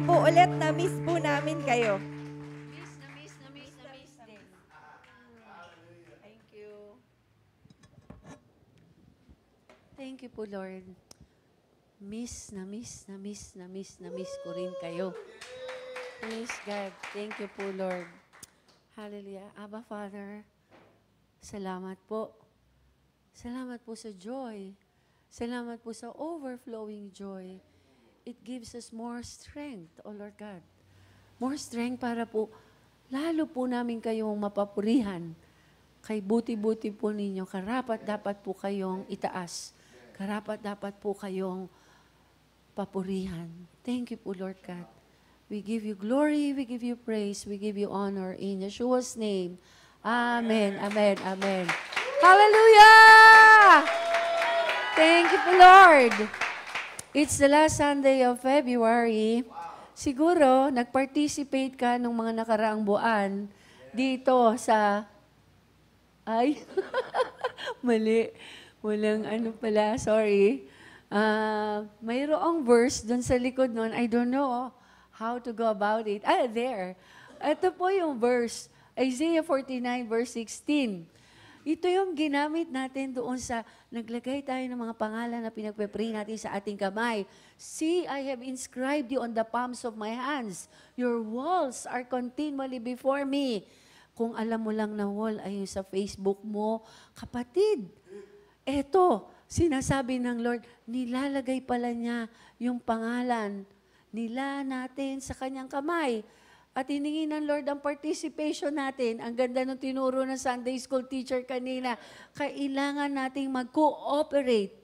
Po ulit, na-miss po namin kayo. Na-miss din. Thank you. Thank you po, Lord. Na miss ko rin kayo. Praise God. Thank you po, Lord. Hallelujah. Abba, Father, salamat po. Salamat po sa joy. Salamat po sa overflowing joy. It gives us more strength, O Lord God. More strength para po, lalo po namin kayong mapapurihan. Kay buti-buti po ninyo, karapat dapat po kayong itaas. Karapat dapat po kayong papurihan. Thank you po, Lord God. We give you glory, we give you praise, we give you honor in Yeshua's name. Amen, amen, amen. Hallelujah! Thank you po, Lord. It's the last Sunday of February. Siguro, nag-participate ka nung mga nakaraang buwan dito sa... Ay, mali. Walang ano pala, sorry. Mayroong verse doon sa likod noon. I don't know how to go about it. There. Ito po yung verse. Isaiah 49 verse 16. Ito yung ginamit natin doon sa naglagay tayo ng mga pangalan na pinagpe-pray natin sa ating kamay. See, I have inscribed you on the palms of my hands. Your walls are continually before me. Kung alam mo lang na wall ay yung sa Facebook mo, kapatid, eto, sinasabi ng Lord, nilalagay pala niya yung pangalan nila natin sa kanyang kamay. At hiningi ng Lord ang participation natin. Ang ganda ng tinuro ng Sunday school teacher kanina. Kailangan nating mag-cooperate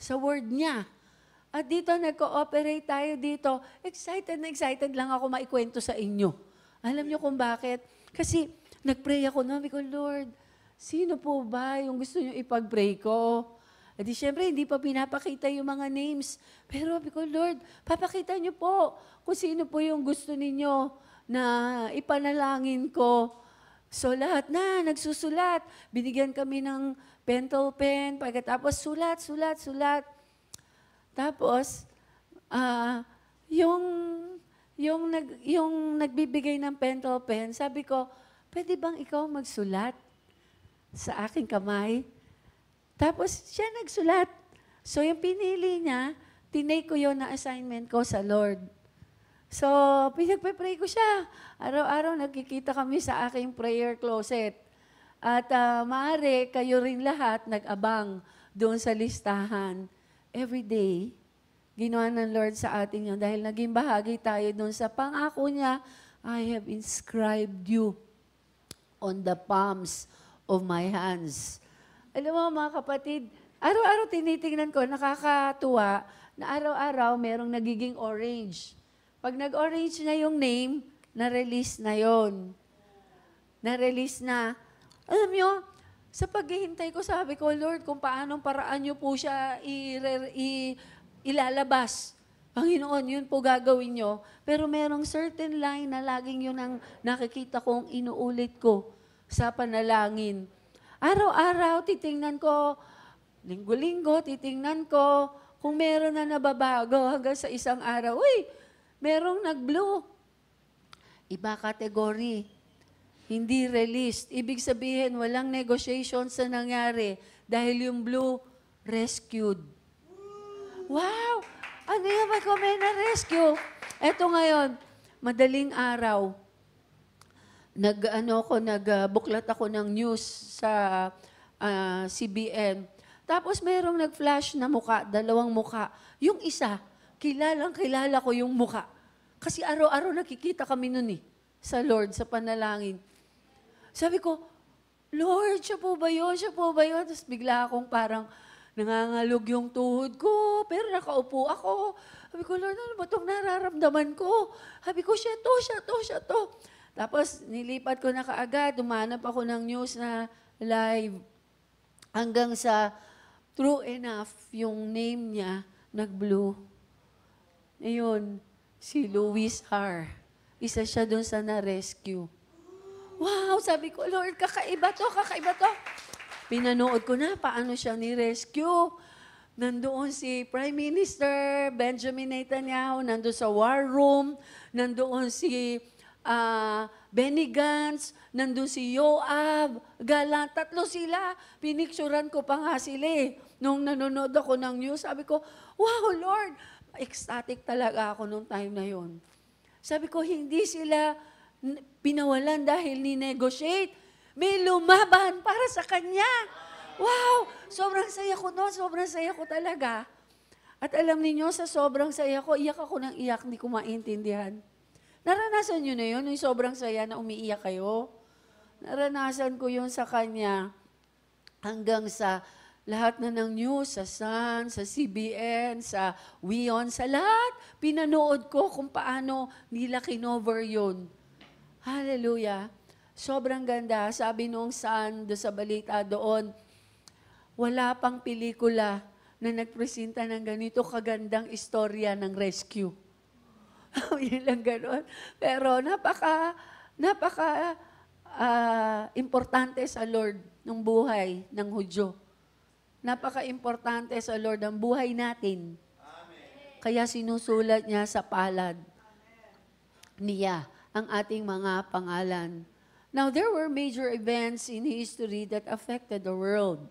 sa word niya. At dito, nag-cooperate tayo dito. Excited na excited lang ako maikwento sa inyo. Alam niyo kung bakit? Kasi nag-pray ako, nabi ko, Lord, sino po ba yung gusto niyo ipag-pray ko? At di syempre, hindi pa pinapakita yung mga names. Pero sabi ko, Lord, papakita niyo po kung sino po yung gusto ninyo na ipanalangin ko. So lahat na, nagsusulat. Binigyan kami ng pentel pen, pagkatapos sulat. Tapos, yung nagbibigay ng pentel pen, sabi ko, pwede bang ikaw magsulat sa aking kamay? Tapos siya nagsulat. So yung pinili niya, tinake ko yun na assignment ko sa Lord. So, pinagpe-pray ko siya. Araw-araw nagkikita kami sa aking prayer closet. At maaari kayo rin lahat nag-abang doon sa listahan. Every day, ginawa ng Lord sa atin yun dahil naging bahagi tayo doon sa pangako niya, I have inscribed you on the palms of my hands. Alam mo mga kapatid, araw-araw tinitingnan ko, nakakatuwa na araw-araw merong nagiging orange. Pag nag-orange na yung name, na-release na yon. Na-release na. Alam nyo, sa paghihintay ko, sabi ko, Lord, kung paanong paraan nyo po siya ilalabas. Panginoon, yun po gagawin nyo. Pero merong certain line na laging yun ang nakikita kong inuulit ko sa panalangin. Araw-araw, titingnan ko, linggo-linggo, titingnan ko, kung meron na nababago hanggang sa isang araw, uy, merong nag-blue. Iba category. Hindi released. Ibig sabihin, walang negotiations na nangyari dahil yung blue, rescued. Wow! Ano yung may na-rescue? Eto ngayon, madaling araw, nagbuklat ako ng news sa CBN. Tapos merong nag-flash na muka, dalawang muka. Yung isa, kilala ko yung muka. Kasi araw-araw nakikita kami nun sa Lord, sa panalangin. Sabi ko, Lord, siya po ba yun? Siya po ba yun? Tapos bigla akong parang nangangalog yung tuhod ko, pero nakaupo ako. Sabi ko, Lord, ano ba itong nararamdaman ko? Sabi ko, siya to. Tapos nilipat ko na kaagad, umanap ako ng news na live. Hanggang sa, true enough, yung name niya, nag-blue. Ayun, si Louis Har. Isa siya dun sa na-rescue. Wow, sabi ko, Lord, kakaiba to. Pinanood ko na paano siya ni-rescue. Nandoon si Prime Minister Benjamin Netanyahu, nandoon sa war room, nandoon si Benny Gantz, nandoon si Yoav, Galant, tatlo sila. Pinicturan ko pa nga sila eh. Nung nanonood ako ng news, sabi ko, wow, Lord, ecstatic talaga ako nung time na yon. Sabi ko, hindi sila pinawalan dahil ni-negotiate. May lumaban para sa Kanya. Wow! Sobrang saya ko noon, sobrang saya ko talaga. At alam niyo sa sobrang saya ko, iyak ako ng iyak, hindi ko maintindihan. Naranasan niyo na yun, yung sobrang saya na umiiyak kayo? Naranasan ko yun sa Kanya hanggang sa lahat na ng news, sa Sun, sa CBN, sa WION, sa lahat, pinanood ko kung paano nila kinover yun. Hallelujah! Sobrang ganda. Sabi nung Sun, sa balita doon, wala pang pelikula na nagpresenta ng ganito kagandang istorya ng rescue. Yun lang gano'n. Pero importante sa Lord ng buhay ng Hudyo. Napaka-importante sa Lord ang buhay natin. Amen. Kaya sinusulat niya sa palad niya ang ating mga pangalan. Now, there were major events in history that affected the world.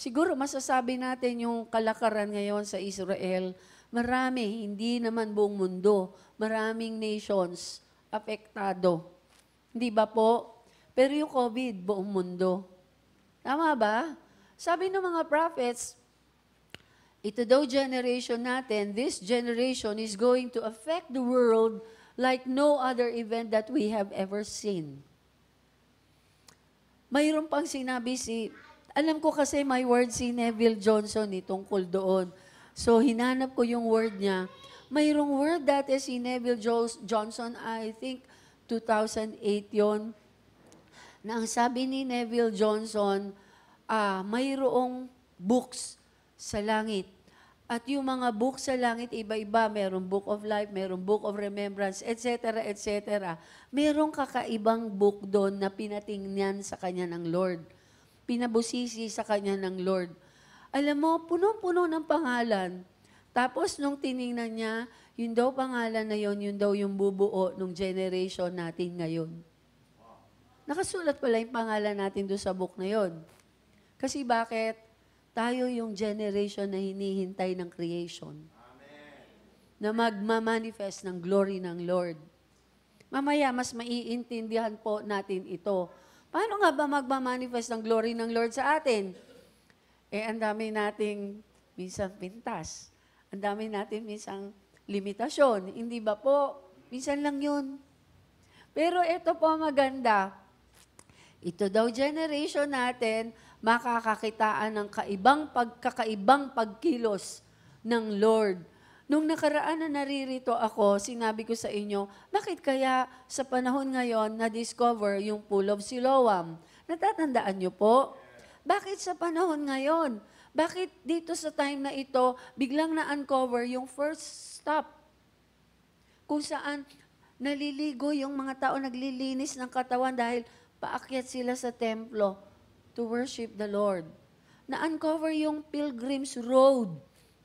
Siguro masasabi natin yung kalakaran ngayon sa Israel, marami, hindi naman buong mundo, maraming nations apektado. Hindi ba po? Pero yung COVID, buong mundo. Tama ba? Sabi ng mga prophets, ito daw generation natin, this generation is going to affect the world like no other event that we have ever seen. Mayroon pang sinabi alam ko kasi may word si Neville Johnson tungkol doon. So, hinanap ko yung word niya. Mayroong word dati si Neville Johnson, I think 2008 yon, na ang sabi ni Neville Johnson, mayroong books sa langit. At yung mga books sa langit, iba-iba. Mayroong Book of Life, mayroong Book of Remembrance, etc., etc. Mayroong kakaibang book doon na pinatingnan sa kanya ng Lord. Pinabusisi sa kanya ng Lord. Alam mo, punong-puno ng pangalan. Tapos nung tiningnan niya, yun daw pangalan na yun daw yung bubuo ng generation natin ngayon. Nakasulat pala yung pangalan natin doon sa book na yun. Kasi bakit? Tayo yung generation na hinihintay ng creation. Amen. Na magmamanifest ng glory ng Lord. Mamaya, mas maiintindihan po natin ito. Paano nga ba magmamanifest ng glory ng Lord sa atin? Ang dami nating minsan pintas. Ang dami natin minsan limitasyon. Hindi ba po? Minsan lang yun. Pero ito po maganda. Ito daw generation natin, makakakitaan ng kakaibang pagkilos ng Lord. Nung nakaraan na naririto ako, sinabi ko sa inyo, bakit kaya sa panahon ngayon na-discover yung Pool of Siloam? Natatandaan niyo po? Bakit sa panahon ngayon? Bakit dito sa time na ito, biglang na-uncover yung first stop? Kung saan naliligo yung mga tao, naglilinis ng katawan dahil paakyat sila sa templo to worship the Lord. Na-uncover yung Pilgrim's Road.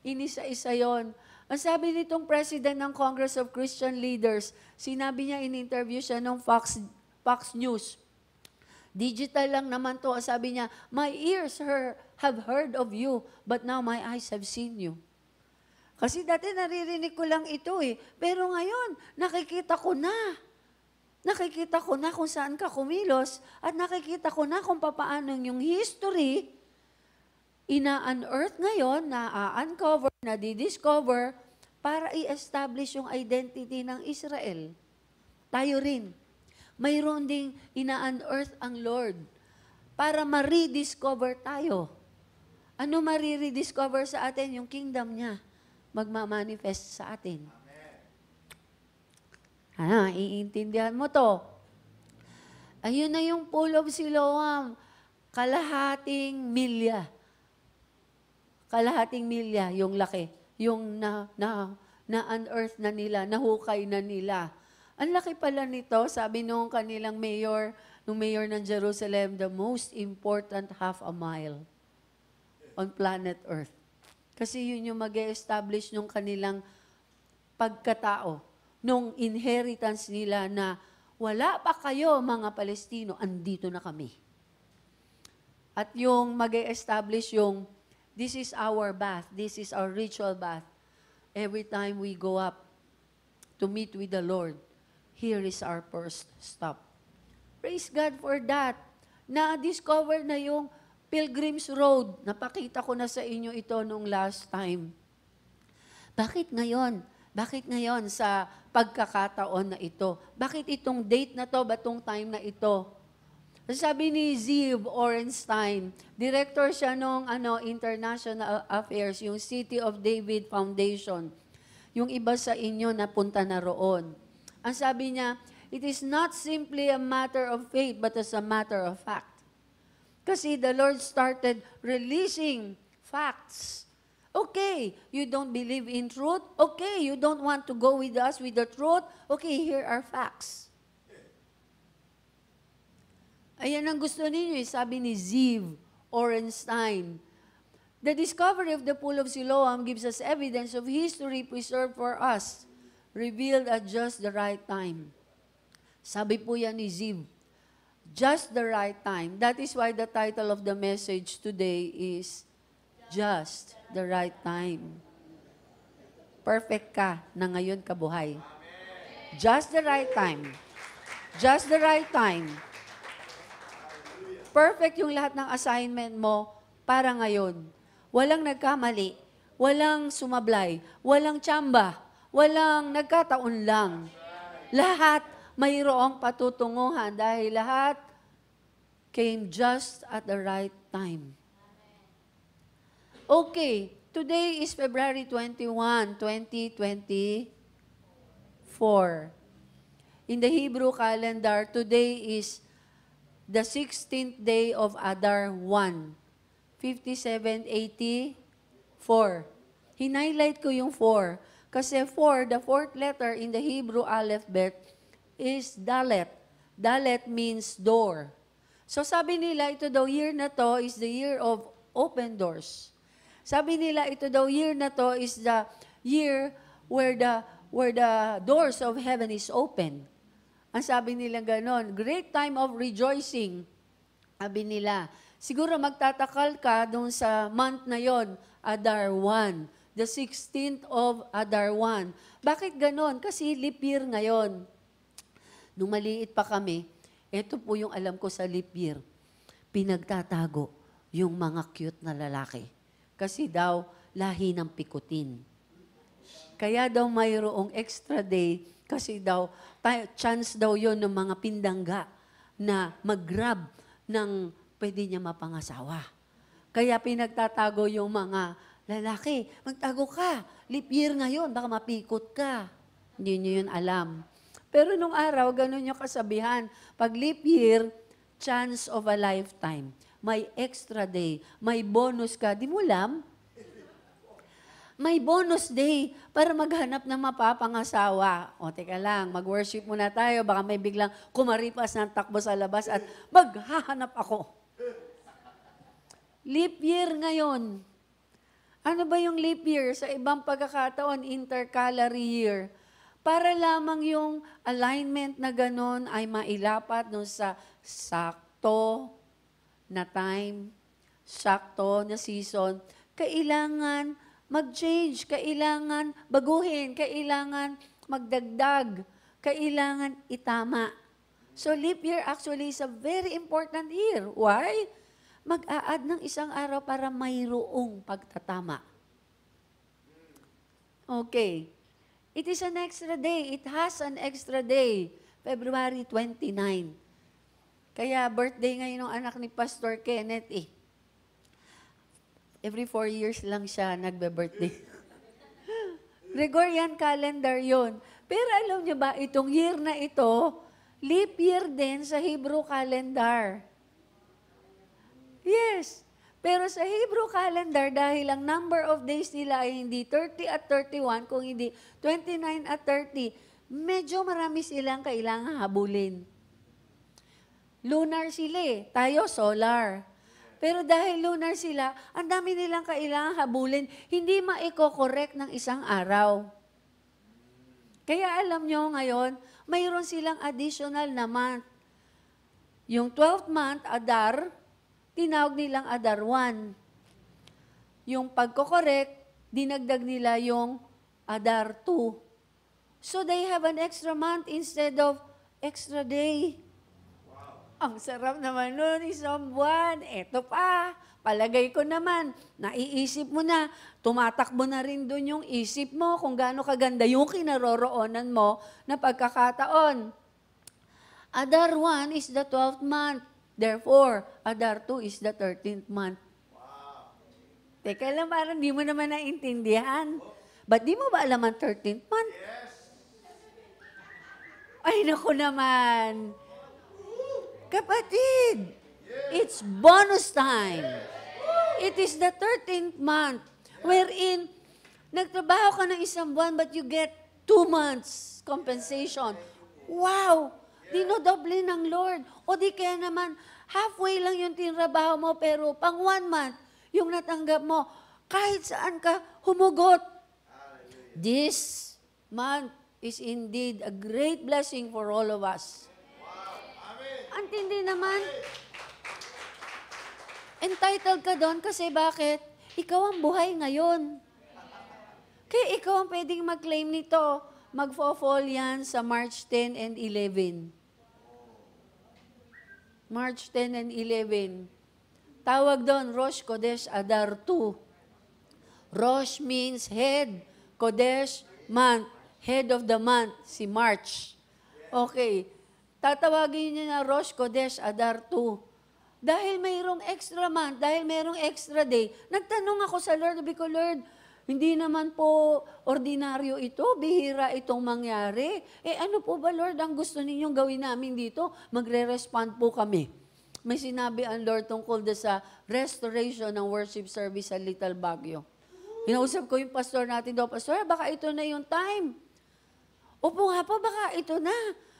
Inisa-isa yon. Ang sabi nitong president ng Congress of Christian Leaders, sinabi niya, in-interview siya ng Fox News. Digital lang naman to. Sabi niya, my ears have heard of you, but now my eyes have seen you. Kasi dati naririnig ko lang ito Pero ngayon, nakikita ko na. Nakikita ko na kung saan ka kumilos at nakikita ko na kung paano yung history ina-unearth ngayon, na-uncover, na-discover para i-establish yung identity ng Israel. Tayo rin. Mayroon ding ina-unearth ang Lord para ma-rediscover tayo. Ano ma-rediscover sa atin? Yung kingdom niya magmamanifest sa atin. Iintindihan mo to. Ayun na yung Pool of Siloam. Kalahating milya. Kalahating milya, yung laki. Yung na-unearth na nila, nahukay na nila. Ang laki pala nito, sabi nung kanilang mayor ng Jerusalem, the most important half a mile on planet Earth. Kasi yun yung mag-establish ng kanilang pagkatao, nung inheritance nila na wala pa kayo mga Palestino, andito na kami. At yung mag-establish yung, this is our bath, this is our ritual bath. Every time we go up to meet with the Lord, here is our first stop. Praise God for that. Na-discover na yung Pilgrim's Road. Napakita ko na sa inyo ito nung last time. Bakit ngayon? Bakit ngayon sa pagkakataon na ito? Bakit itong date na to, batong time na ito? Sabi ni Ziv Orenstein, director siya nung International Affairs, yung City of David Foundation. Yung iba sa inyo napunta na roon. Ang sabi niya, it is not simply a matter of faith, but as a matter of fact. Kasi the Lord started releasing facts. Okay, you don't believe in truth? Okay, you don't want to go with us with the truth? Okay, here are facts. Ayan ang gusto ninyo, sabi ni Ziv Orenstein. The discovery of the pool of Siloam gives us evidence of history preserved for us, revealed at just the right time. Sabi po yan ni Ziv, just the right time. That is why the title of the message today is Just the Right Time. Perfect ka na ngayon kabuhay. Just the right time. Just the right time. Perfect yung lahat ng assignment mo para ngayon. Walang nagkamali, walang sumablay, walang tsamba, walang nagkataon lang. Lahat mayroong patutunguhan dahil lahat came just at the right time. Okay, today is February 21, 2024. In the Hebrew calendar, today is the 16th day of Adar 1, 5784. Hinighlight ko yung 4. Kasi 4, the fourth letter in the Hebrew alphabet is Dalet. Dalet means door. So sabi nila, ito daw year na to is the year of open doors. Sabi nila, ito daw year na to is the year where the doors of heaven is open. Ang sabi nila ganon, great time of rejoicing. Sabi nila, siguro magtatakal ka doon sa month na yon, Adar 1, the 16th of Adar 1. Bakit ganon? Kasi leap year ngayon. Nung maliit pa kami, ito po yung alam ko sa leap year, pinagtatago yung mga cute na lalaki. Kasi daw, lahi ng pikutin. Kaya daw mayroong extra day, kasi daw, chance daw yon ng mga pindangga na mag-grab ng pwede niya mapangasawa. Kaya pinagtatago yung mga lalaki. Magtago ka. Leap year ngayon, baka mapikot ka. Hindi niyo yun alam. Pero nung araw, ganun yung kasabihan. Pag leap year, chance of a lifetime. May extra day. May bonus ka. Di mo alam? May bonus day para maghanap ng mapapangasawa. O, teka lang, mag-worship muna tayo. Baka may biglang kumaripas ng takbo sa labas at maghahanap ako. Leap year ngayon. Ano ba yung leap year? Sa ibang pagkakataon, intercalary year. Para lamang yung alignment na ganon ay mailapat no sa sakto na time, sakto na season. Kailangan mag-change, kailangan baguhin, kailangan magdagdag, kailangan itama. So leap year actually is a very important year. Why? Mag-a-add ng isang araw para mayroong pagtatama. Okay. It is an extra day. It has an extra day. February 29. Kaya birthday ngayon ng anak ni Pastor Kenneth eh. Every 4 years lang siya nagbe-birthday. Gregorian calendar yon. Pero alam niyo ba, itong year na ito, leap year din sa Hebrew calendar. Yes. Pero sa Hebrew calendar, dahil ang number of days nila ay hindi 30 at 31, kung hindi 29 at 30, medyo marami silang kailangan habulin. Lunar sila eh. Tayo solar. Pero dahil lunar sila, ang dami nilang kailangang habulin, hindi maiko-correct ng isang araw. Kaya alam nyo ngayon, mayroon silang additional na month. Yung 12th month, Adar, tinawag nilang Adar 1. Yung pagko-correct, dinagdag nila yung Adar 2. So they have an extra month instead of extra day. Ang sarap naman nun, isang buwan. Eto pa, palagay ko naman, naiisip mo na, tumatakbo na rin dun yung isip mo kung gaano kaganda yung kinaroroonan mo na pagkakataon. Adar 1 is the 12th month. Therefore, Adar 2 is the 13th month. Teka lang, parang di mo naman naintindihan. Ba't di mo ba alam ang 13th month? Ay, naku naman. Kapatid, it's bonus time. It is the 13th month wherein nagtrabaho ka ng isang buwan but you get 2 months compensation. Wow! Dinodoble ng Lord. O di kaya naman, halfway lang yung tinrabaho mo pero pang 1 month, yung natanggap mo, kahit saan ka humugot. This month is indeed a great blessing for all of us. Antindi naman. Entitled ka doon kasi bakit? Ikaw ang buhay ngayon. Kaya ikaw ang pwedeng mag-claim nito. Magfo-fall yan sa March 10 and 11. March 10 and 11. Tawag doon, Rosh Kodesh Adar 2. Rosh means head. Kodesh, month. Head of the month, si March. Okay. Tatawagin niyo na Rosh Kodesh Adar 2. Dahil mayroong extra month, dahil mayroong extra day, nagtanong ako sa Lord, sabi ko, Lord, hindi naman po ordinaryo ito, bihira itong mangyari. Ano po ba, Lord, ang gusto ninyong gawin namin dito? Magre-respond po kami. May sinabi ang Lord tungkol sa restoration ng worship service sa Little Baguio. Hinausap ko yung pastor natin daw, Pastor, baka ito na yung time. Opo nga po, baka ito na.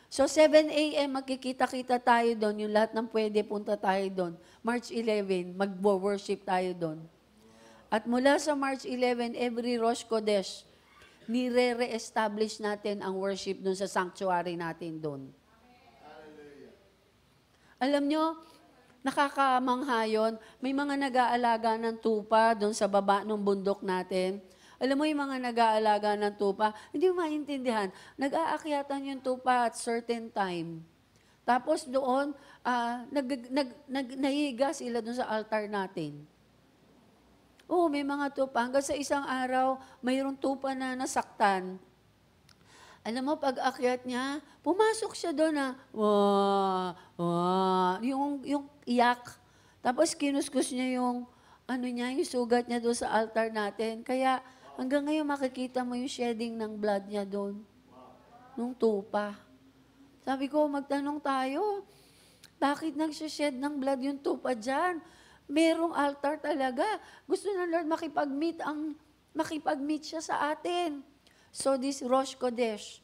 So 7 a.m. magkikita-kita tayo doon, yung lahat ng pwede punta tayo doon. March 11, mag-worship tayo doon. At mula sa March 11, every Rosh Kodesh, nire-re-establish natin ang worship doon sa sanctuary natin doon. Alam nyo, nakakamangha yun. May mga nag-aalaga ng tupa doon sa baba ng bundok natin. Alam mo yung mga nag-aalaga ng tupa, hindi mo maintindihan. Nag-aakyatan yung tupa at certain time. Tapos doon, nahiga sila doon sa altar natin. Oo, may mga tupa. Hanggang sa isang araw, mayroong tupa na nasaktan. Alam mo, pag akyat niya, pumasok siya doon na, yung iyak. Tapos kinuskus niya yung sugat niya doon sa altar natin. Kaya, hanggang ngayon makikita mo yung shedding ng blood niya doon. Nung tupa. Sabi ko, magtanong tayo, bakit nagsished ng blood yung tupa dyan? Merong altar talaga. Gusto ng Lord makipag-meet siya sa atin. So this Rosh Kodesh,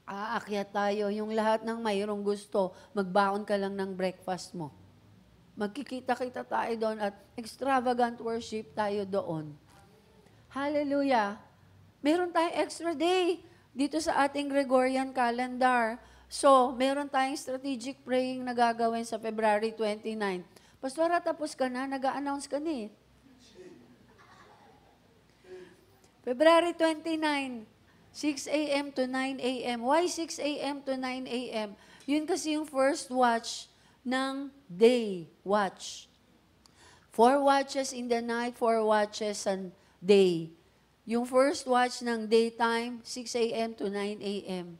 aakyat tayo. Yung lahat ng mayroong gusto, magbaon ka lang ng breakfast mo. Magkikita-kita tayo doon at extravagant worship tayo doon. Hallelujah. Meron tayong extra day dito sa ating Gregorian calendar. So, meron tayong strategic praying na gagawin sa February 29. Pastora, tapos ka na? Nag-a-announce ka na eh. February 29, 6 a.m. to 9 a.m. Why 6 a.m. to 9 a.m.? Yun kasi yung first watch ng day watch. 4 watches in the night, 4 watches on day. Yung first watch ng daytime, 6 a.m. to 9 a.m.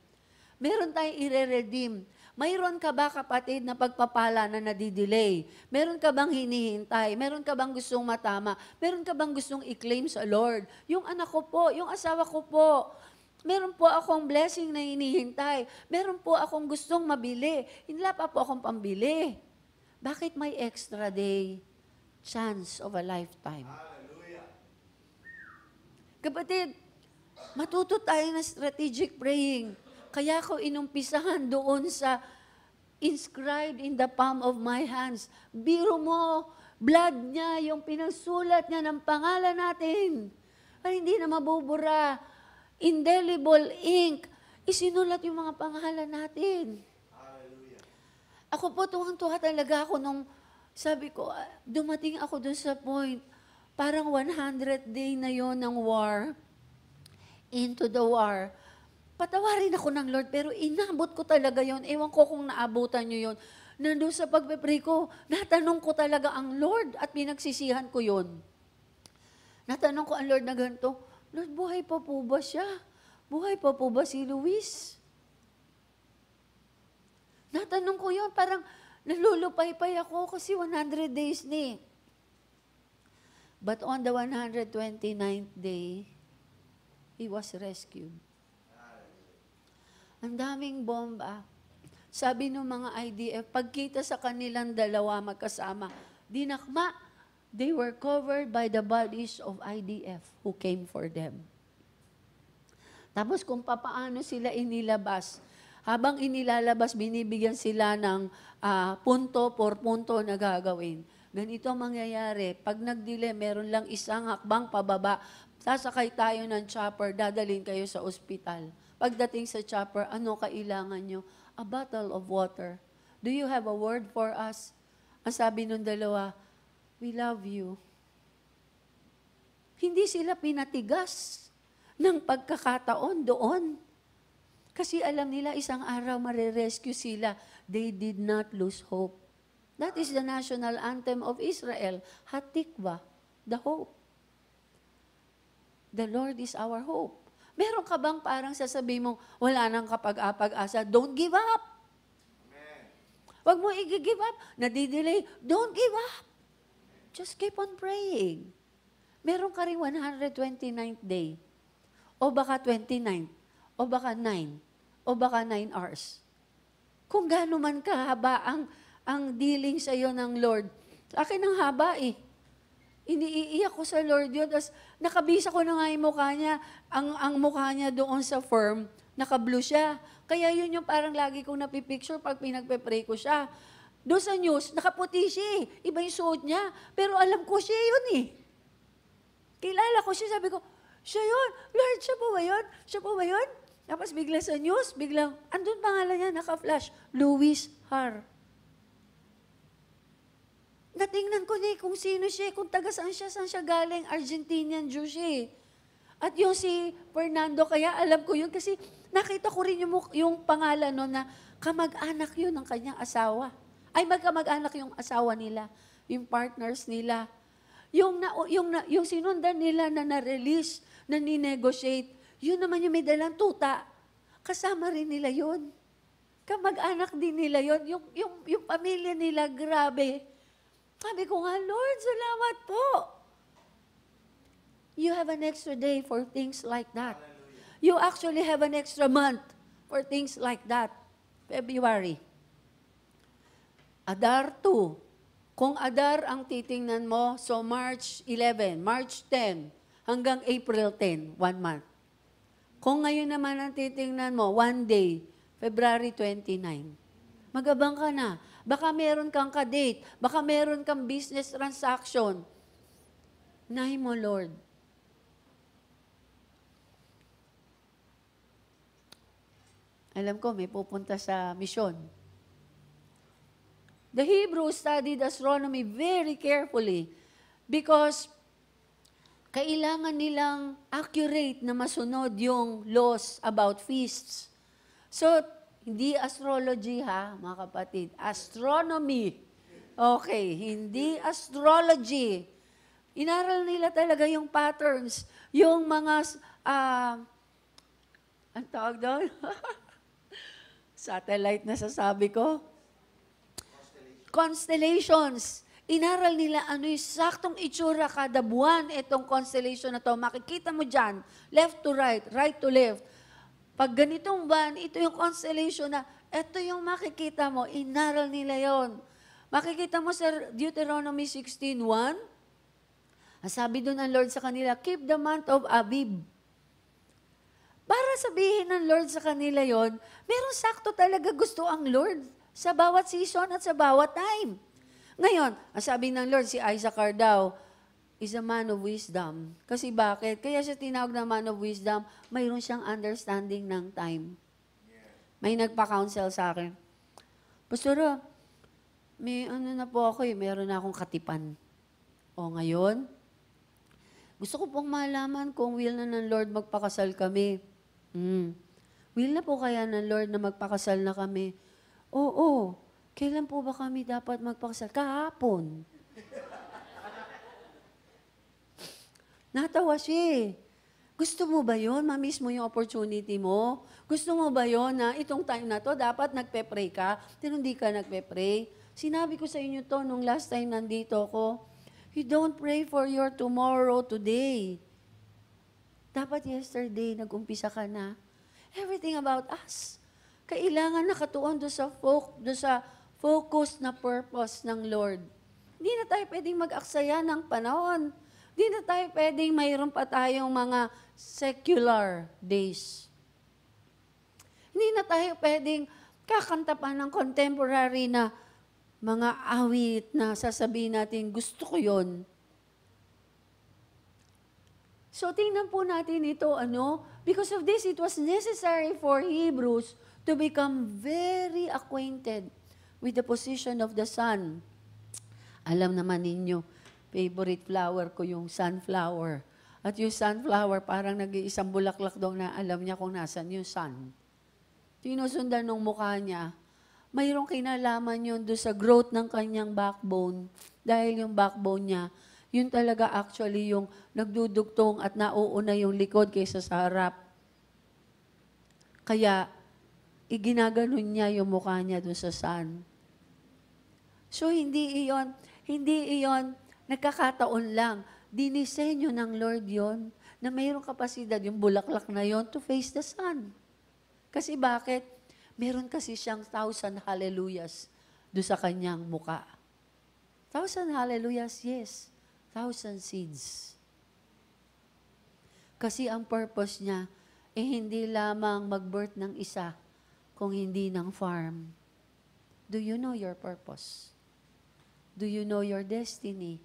Meron tayong ire-redeem. Mayroon ka ba, kapatid, na pagpapala na nadidelay? Meron ka bang hinihintay? Meron ka bang gustong matama? Meron ka bang gustong i-claim sa Lord? Yung anak ko po, yung asawa ko po, meron po akong blessing na hinihintay. Meron po akong gustong mabili. Hinila pa po akong pambili. Bakit may extra day? Chance of a lifetime. Kapatid, matuto tayo ng strategic praying. Kaya ko inumpisahan doon sa inscribed in the palm of my hands. Biro mo, blood niya, yung pinasulat niya ng pangalan natin. Ay, hindi na mabubura. Indelible ink. Isinulat yung mga pangalan natin. Ako po, tuwang-tuwa talaga ako nung, sabi ko, dumating ako dun sa point, parang 100 day na yon ng war, into the war. Patawarin ako ng Lord, pero inabot ko talaga yon. Ewan ko kung naabutan nyo yon. Nandun sa pagpe-pray ko, natanong ko talaga ang Lord at pinagsisihan ko yon. Natanong ko ang Lord na ganito, Lord, buhay pa po ba siya? Buhay pa po ba si Luis? Natanong ko yun, parang nalulupay-pay ako kasi 100 days ni. But on the 129th day, he was rescued. Ang daming bomba. Sabi ng mga IDF, pagkita sa kanilang dalawa magkasama, dinakma, they were covered by the bodies of IDF who came for them. Tapos kung papaano sila inilabas, habang inilalabas, binibigyan sila ng punto por punto na gagawin. Ganito ang mangyayari. Pag nag-delay, meron lang isang hakbang pababa, sasakay tayo ng chopper, dadalhin kayo sa ospital. Pagdating sa chopper, ano kailangan nyo? A bottle of water. Do you have a word for us? Ang sabi nung dalawa, we love you. Hindi sila pinatigas ng pagkakataon doon. Kasi alam nila isang araw marirescue sila. They did not lose hope. That is the national anthem of Israel. Hatikva, the hope. The Lord is our hope. Meron ka bang parang sasabihin mong wala nang kapag-apag-asa? Don't give up. Amen. Huwag mo i-give up. Nadidelay. Don't give up. Just keep on praying. Meron ka rin 129th day. O baka 29. O baka 9. O baka 9 hours. Kung gaano man kahaba ang dealing sa iyo ng Lord. Sa akin ang haba eh. Iniiyak ko sa Lord yun. Tapos nakabisa ko na nga yung mukha niya. Ang mukha niya doon sa firm, naka-blue siya. Kaya yun yung parang lagi kong napipicture pag pinagpe-pray ko siya. Doon sa news, nakaputi siya eh. Iba yung suot niya. Pero alam ko siya yun eh. Kilala ko siya, sabi ko, siya yun. Lord, siya po ba yun? Siya po ba yun? Tapos bigla sa news, biglang, andun pangalan niya, naka-flash, Luis Har. Natingnan ko niya kung sino siya, kung taga saan siya galing, Argentinian Jew siya. At yung si Fernando, kaya alam ko yun kasi nakita ko rin yung pangalan no, na kamag-anak yun ng kanyang asawa. Ay, magkamag-anak yung asawa nila, yung partners nila. Yung sinundan nila na na-release, na ni-negotiate, yun naman yung may dalang tuta. Kasama rin nila yun. Kamag-anak din nila yun. Yung pamilya nila, grabe. Sabi ko nga, Lord, salamat po. You have an extra day for things like that. Hallelujah. You actually have an extra month for things like that. February. Adar 2. Kung Adar ang titingnan mo, so March 11, March 10, hanggang April 10, 1 month. Kung ngayon naman ang titingnan mo, 1 day, February 29. Magabang ka na. Baka meron kang ka-date. Baka meron kang business transaction. Nahin mo, Lord. Alam ko, may pupunta sa misyon. The Hebrews studied astronomy very carefully because kailangan nilang accurate na masunod yung laws about feasts. So, hindi astrology ha, mga kapatid. Astronomy. Okay, hindi astrology. Inaral nila talaga yung patterns, yung mga, ang tawag doon? Satellite na sasabi ko. Constellations. Inaral nila ano yung saktong itsura kada buwan itong constellation na to. Makikita mo dyan, left to right, right to left. Pag ganitong buwan, ito yung constellation na, ito yung makikita mo, inaral nila yon. Makikita mo sa Deuteronomy 16:1, sabi doon ng Lord sa kanila, keep the month of Abib. Para sabihin ng Lord sa kanila yon, merong sakto talaga gusto ang Lord sa bawat season at sa bawat time. Ngayon, ang sabi ng Lord, si Issachar daw, is a man of wisdom. Kasi bakit? Kaya siya tinawag na man of wisdom, mayroon siyang understanding ng time. May nagpa-counsel sa akin. Pastora, may ano na po ako meron na akong katipan. O ngayon, gusto ko pong malaman kung will na ng Lord magpakasal kami. Will na po kaya ng Lord na magpakasal na kami? Oo. Kailan po ba kami dapat magpakasal? Kahapon. Natawa siya eh. Gusto mo ba yun? Ma-miss mo yung opportunity mo? Gusto mo ba yun na itong time na to, dapat nagpe-pray ka, pero hindi ka nagpe-pray? Sinabi ko sa inyo to nung last time nandito ako, you don't pray for your tomorrow today. Dapat yesterday, nag-umpisa ka na. Everything about us. Kailangan nakatuon doon sa focus na purpose ng Lord. Hindi na tayo pwedeng mag-aksaya ng panahon. Hindi na tayo pwedeng mayroon pa tayong mga secular days. Hindi na tayo pwedeng kakanta pa ng contemporary na mga awit na sasabihin natin, gusto ko yon. So tingnan po natin ito, because of this, it was necessary for Hebrews to become very acquainted with the position of the sun. Alam naman ninyo, favorite flower ko yung sunflower. At yung sunflower, parang nag-iisang bulaklak daw na alam niya kung nasan yung sun. Sinusundan ng mukha niya. Mayroong kinalaman yun doon sa growth ng kanyang backbone. Dahil yung backbone niya, yun talaga actually yung nagdudugtong at nauuna yung likod kaysa sa harap. Kaya, iginaganon niya yung mukha niya doon sa sun. So, hindi iyon nagkakataon lang. Dinisenyo ng Lord yon na mayroong kapasidad yung bulaklak na yon to face the sun. Kasi bakit? Meron kasi siyang 1,000 hallelujahs doon sa kanyang muka. 1,000 hallelujahs, yes. 1,000 seeds. Kasi ang purpose niya, hindi lamang mag-birth ng isa, kung hindi ng farm. Do you know your purpose? Do you know your destiny?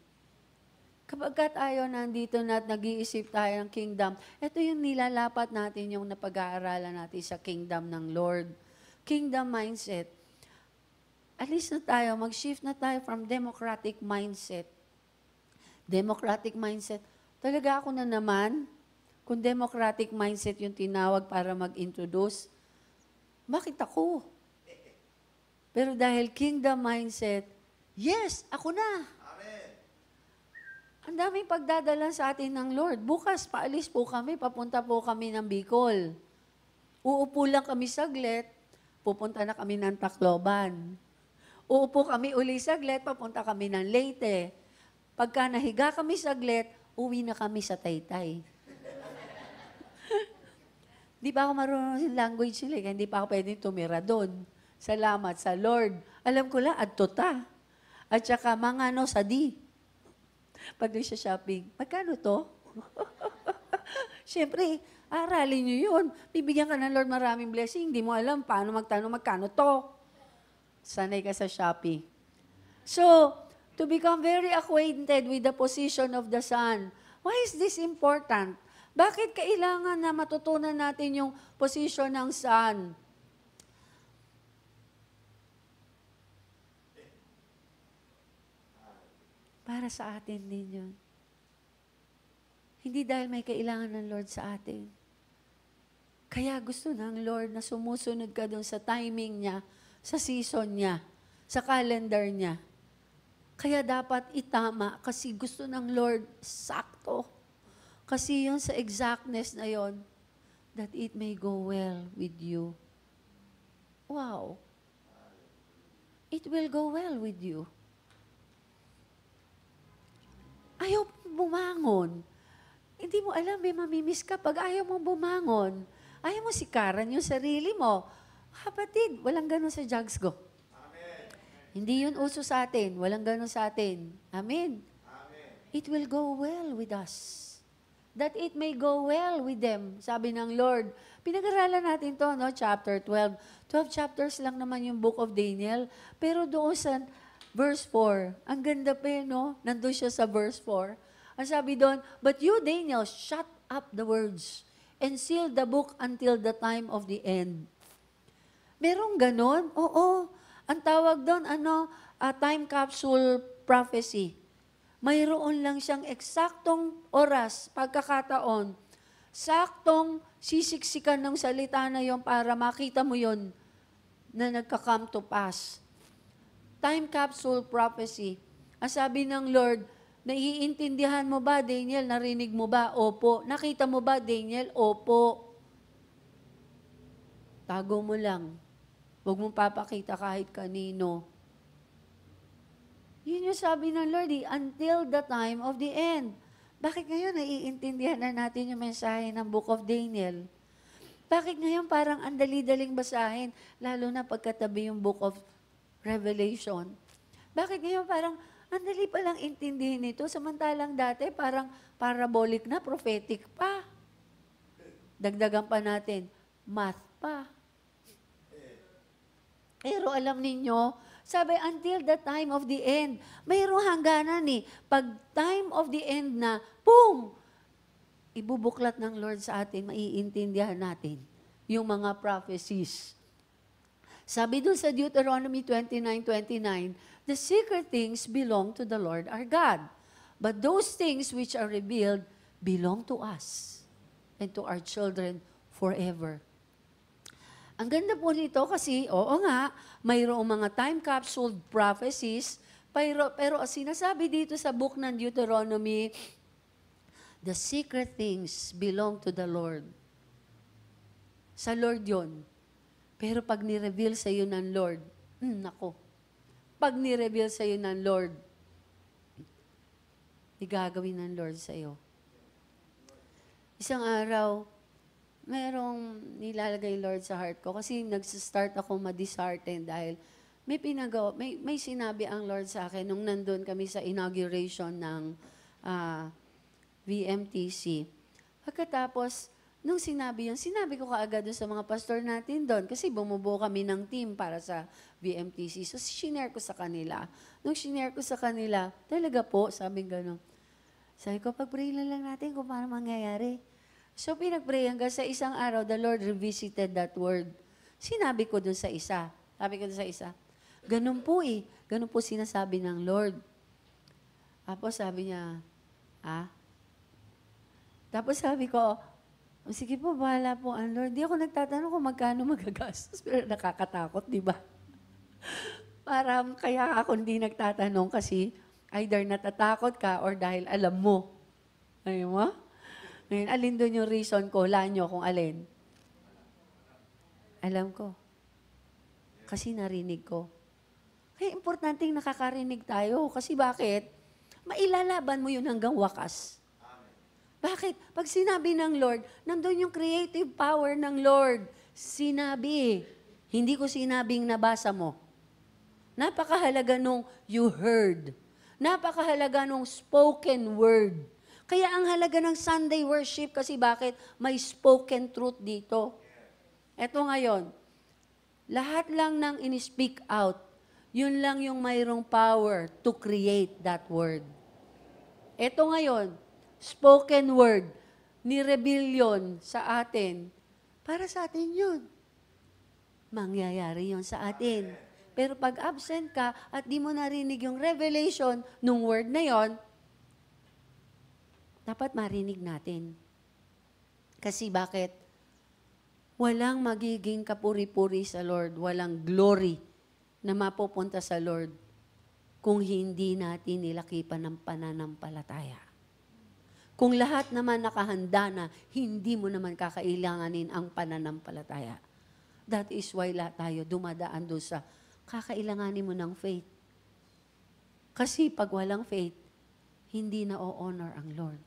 Kapag tayo nandito na at nag-iisip tayo ng kingdom, ito yung nilalapat natin yung napag-aaralan natin sa kingdom ng Lord. Kingdom mindset. Alis na tayo, mag-shift na tayo from democratic mindset. Democratic mindset. Talaga ako na naman, kung democratic mindset yung tinawag para mag-introduce, bakit ako? Pero dahil kingdom mindset, yes, ako na. Ang daming pagdadala sa atin ng Lord. Bukas, paalis po kami, papunta po kami ng Bicol. Uupo lang kami saglit, pupunta na kami ng Tacloban. Uupo kami uli saglit, papunta kami ng Leyte. Pagka nahiga kami saglit, uwi na kami sa Taytay. Di pa ako marunong yung language nila, kaya hindi pa ako pwedeng tumira doon. Salamat sa Lord. Alam ko lang, adtota. At saka mga sa di. Pag doon siya shopping, magkano to? Siyempre, aralin nyo yun. Bibigyan ka ng Lord maraming blessing. Hindi mo alam paano magtanong, magkano to? Sanay ka sa Shopee. So, to become very acquainted with the position of the sun. Why is this important? Bakit kailangan na matutunan natin yung position ng sun? Para sa atin din yun. Hindi dahil may kailangan ng Lord sa atin. Kaya gusto ng Lord na sumusunod ka doon sa timing niya, sa season niya, sa calendar niya. Kaya dapat itama kasi gusto ng Lord sakto. Kasi yun sa exactness na yon, that it may go well with you. Wow. It will go well with you. Ayaw bumangon. Hindi mo alam, may mamimiss ka pag ayaw mong bumangon. Ayaw mo sikaran yung sarili mo. Kapatid, walang ganun sa jugs go. Amen. Hindi yun uso sa atin. Walang ganun sa atin. Amen. Amen. It will go well with us. That it may go well with them. Sabi ng Lord. Pinag-aralan natin to, chapter 12. 12 chapters lang naman yung book of Daniel. Pero doon sa verse 4. Ang ganda pa yun, no? Nandun siya sa verse 4. Ang sabi doon, but you, Daniel, shut up the words and seal the book until the time of the end. Merong ganon? Oo. Ang tawag doon, time capsule prophecy. Mayroon lang siyang eksaktong oras, pagkakataon, saktong sisiksikan ng salita na yon para makita mo yon na nagka-come to pass. Time capsule prophecy. Ang sabi ng Lord, naiintindihan mo ba, Daniel? Narinig mo ba? Opo. Nakita mo ba, Daniel? Opo. Tago mo lang. Huwag mong papakita kahit kanino. Yun yung sabi ng Lord, until the time of the end. Bakit ngayon naiintindihan na natin yung mensahe ng Book of Daniel? Bakit ngayon parang ang dali-daling basahin, lalo na pagkatabi yung Book of Revelation? Bakit ngayon parang ang dali palang intindihin ito, samantalang dati parang parabolic na, prophetic pa. Dagdagan pa natin, math pa. Pero alam ninyo, sabi, until the time of the end, mayroong hangganan eh. Pag time of the end na, boom! Ibubuklat ng Lord sa atin, maiintindihan natin yung mga prophecies. Sabi doon sa Deuteronomy 29:29, the secret things belong to the Lord our God. But those things which are revealed belong to us and to our children forever. Ang ganda po nito kasi, oo nga, mayroong mga time capsule prophecies, pero sinasabi dito sa book ng Deuteronomy, the secret things belong to the Lord. Sa Lord yon. Pero pag ni-reveal sa iyo ng Lord, nako, pag ni-reveal sa iyo ng Lord, igagawin ng Lord sa iyo. Isang araw, merong nilalagay Lord sa heart ko kasi nag-start ako ma-dishearten dahil may sinabi ang Lord sa akin nung nandun kami sa inauguration ng VMTC. Pagkatapos, nung sinabi yun, sinabi ko kaagad doon sa mga pastor natin doon kasi bumubuo kami ng team para sa VMTC. So, sinare ko sa kanila. Nung sinare ko sa kanila, talaga po, sabi gano'n. Sabi ko, pag-pray lang natin kung paano mangyayari. So, pinag-pray hanggang sa isang araw, the Lord revisited that word. Sinabi ko doon sa isa. Sabi ko doon sa isa, ganun po eh. Ganun po sinasabi ng Lord. Tapos sabi niya, Tapos sabi ko, sige po, bahala po ang Lord. Di ako nagtatanong kung magkano magagastos. Pero nakakatakot, di ba? Parang kaya ako hindi nagtatanong kasi either natatakot ka or dahil alam mo. Ayun mo? Ngayon, alin doon yung reason ko? Hulaan nyo kung alin. Alam ko. Kasi narinig ko. Kaya importanteng nakakarinig tayo. Kasi bakit? Mailalaban mo yun hanggang wakas. Bakit? Pag sinabi ng Lord, nandun yung creative power ng Lord. Sinabi. Hindi ko sinabing nabasa mo. Napakahalaga nung you heard. Napakahalaga nung spoken word. Kaya ang halaga ng Sunday worship kasi bakit? May spoken truth dito. Eto ngayon, lahat lang ng in-speak out, yun lang yung mayroong power to create that word. Eto ngayon, spoken word, ni-rebellion sa atin, para sa atin yun. Mangyayari yun sa atin. Pero pag absent ka at di mo narinig yung revelation nung word na yon, dapat marinig natin. Kasi bakit? Walang magiging kapuri-puri sa Lord, walang glory na mapupunta sa Lord kung hindi natin nilakipan ng pananampalataya. Kung lahat naman nakahanda na, hindi mo naman kakailanganin ang pananampalataya. That is why lahat tayo dumadaan doon sa kakailanganin mo ng faith. Kasi pag walang faith, hindi na o-honor ang Lord.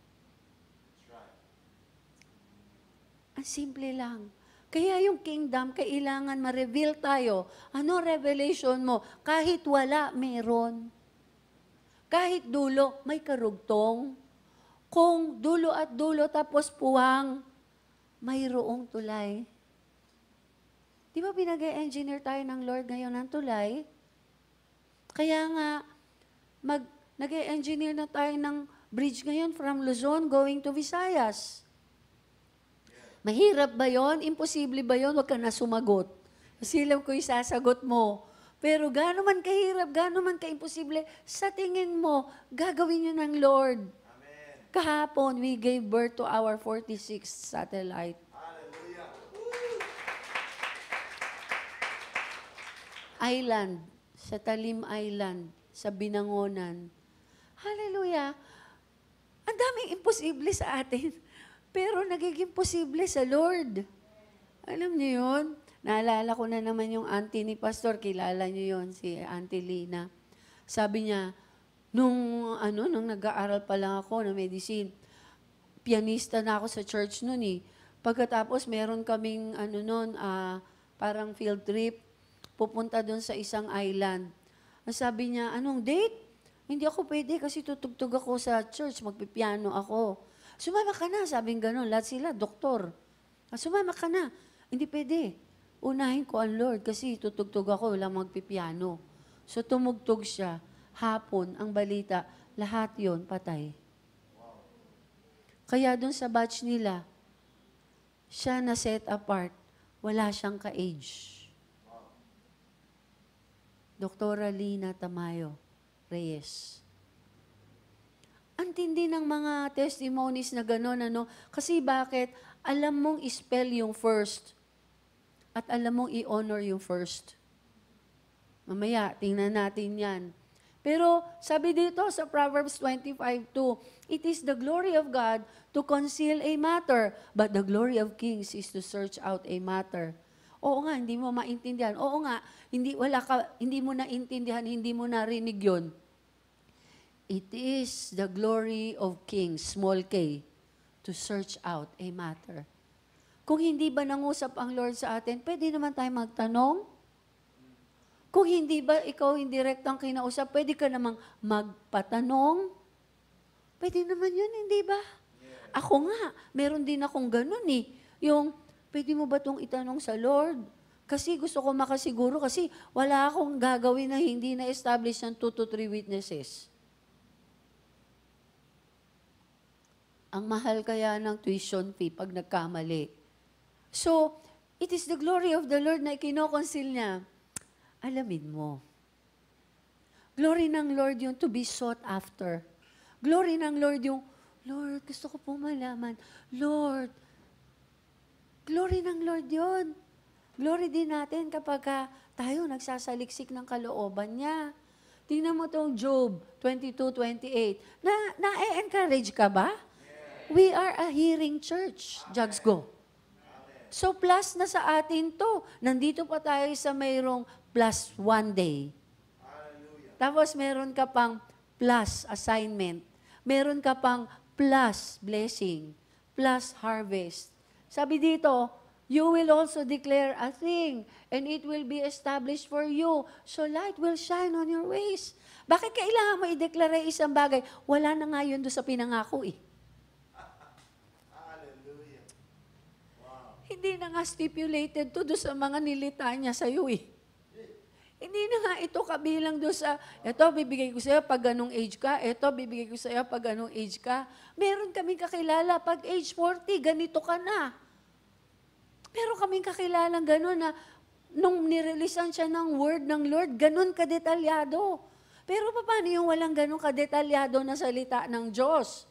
Ang simple lang. Kaya yung kingdom, kailangan ma-reveal tayo. Ano revelation mo? Kahit wala, meron. Kahit dulo, may karugtong. Kung dulo at dulo tapos puwang, mayroong tulay. Di ba pinag-engineer tayo ng Lord ngayon ng tulay? Kaya nga, nag-engineer na tayo ng bridge ngayon from Luzon going to Visayas. Mahirap ba yon? Imposible ba yon? Huwag ka na sumagot. Kasi alam ko isasagot mo. Pero gaano man kahirap, gaano man kaimposible, sa tingin mo, gagawin yun ng Lord. Amen. Kahapon, we gave birth to our 46th satellite. Hallelujah. Island, sa Talim Island, sa Binangonan. Hallelujah. Ang daming imposible sa atin, pero nagiging posible sa Lord. Alam niyo yun? Naalala ko na naman yung auntie ni Pastor, kilala niyo yun, si Auntie Lina. Sabi niya, nung nag-aaral pa lang ako ng medicine, pianista na ako sa church noon eh. Pagkatapos meron kaming parang field trip, pupunta doon sa isang island. Ang sabi niya, anong date? Hindi ako pwede kasi tutugtog ako sa church, magpipiano ako. Sumama ka na, sabing gano'n. Lahat sila, doktor. Sumama ka na. Hindi pwede. Unahin ko ang Lord kasi tutugtog ako, walang magpipiano. So tumugtog siya. Hapon, ang balita, lahat yon patay. Kaya doon sa batch nila, siya na set apart. Wala siyang ka-age. Doktora Lina Tamayo Reyes. Ang tindi ng mga testimonies na gano'n, Kasi bakit? Alam mong i-spell yung first at alam mong i-honor yung first. Mamaya, tingnan natin yan. Pero sabi dito sa Proverbs 25:2, it is the glory of God to conceal a matter, but the glory of kings is to search out a matter. Oo nga, hindi mo maintindihan. Oo nga, hindi mo naintindihan, hindi mo narinig yun. It is the glory of kings, small k, to search out a matter. Kung hindi ba nangusap ang Lord sa atin, pwede naman tayo magtanong. Kung hindi ba ikaw indirektang kinausap, pwede ka namang magpatanong. Pwede naman yun, hindi ba? Ako nga, meron din akong ganun eh. Yung, pwede mo ba itong itanong sa Lord? Kasi gusto ko makasiguro kasi wala akong gagawin na hindi na-establish ng 2 to 3 witnesses. Ang mahal kaya ng tuition fee pag nagkamali. So, it is the glory of the Lord na ikinoconceal niya. Alamin mo. Glory ng Lord yung to be sought after. Glory ng Lord yung, Lord, gusto ko pong malaman. Lord, glory ng Lord yun. Glory din natin kapag tayo nagsasaliksik ng kalooban niya. Tingnan mo itong Job 22:28. Na-encourage ka ba? We are a hearing church. Jugs go. So plus na sa atin to. Nandito pa tayo sa mayroong plus 1 day. Tapos meron ka pang plus assignment. Meron ka pang plus blessing. Plus harvest. Sabi dito, you will also declare a thing and it will be established for you. So light will shine on your ways. Bakit kailangan mo i-declare isang bagay? Wala na nga yun doon sa pinangako eh. Hindi na nga stipulated to doon sa mga nilita niya sa iyo eh. Hindi na nga ito kabilang doon sa, ito bibigay ko sa iyo pag ganong age ka, ito bibigay ko sa iyo pag ganong age ka. Meron kaming kakilala, pag age 40, ganito ka na. Meron kaming kakilalang gano'n na nung nireleasean siya ng word ng Lord, ganun kadetalyado. Pero paano yung walang ganun kadetalyado na salita ng Diyos?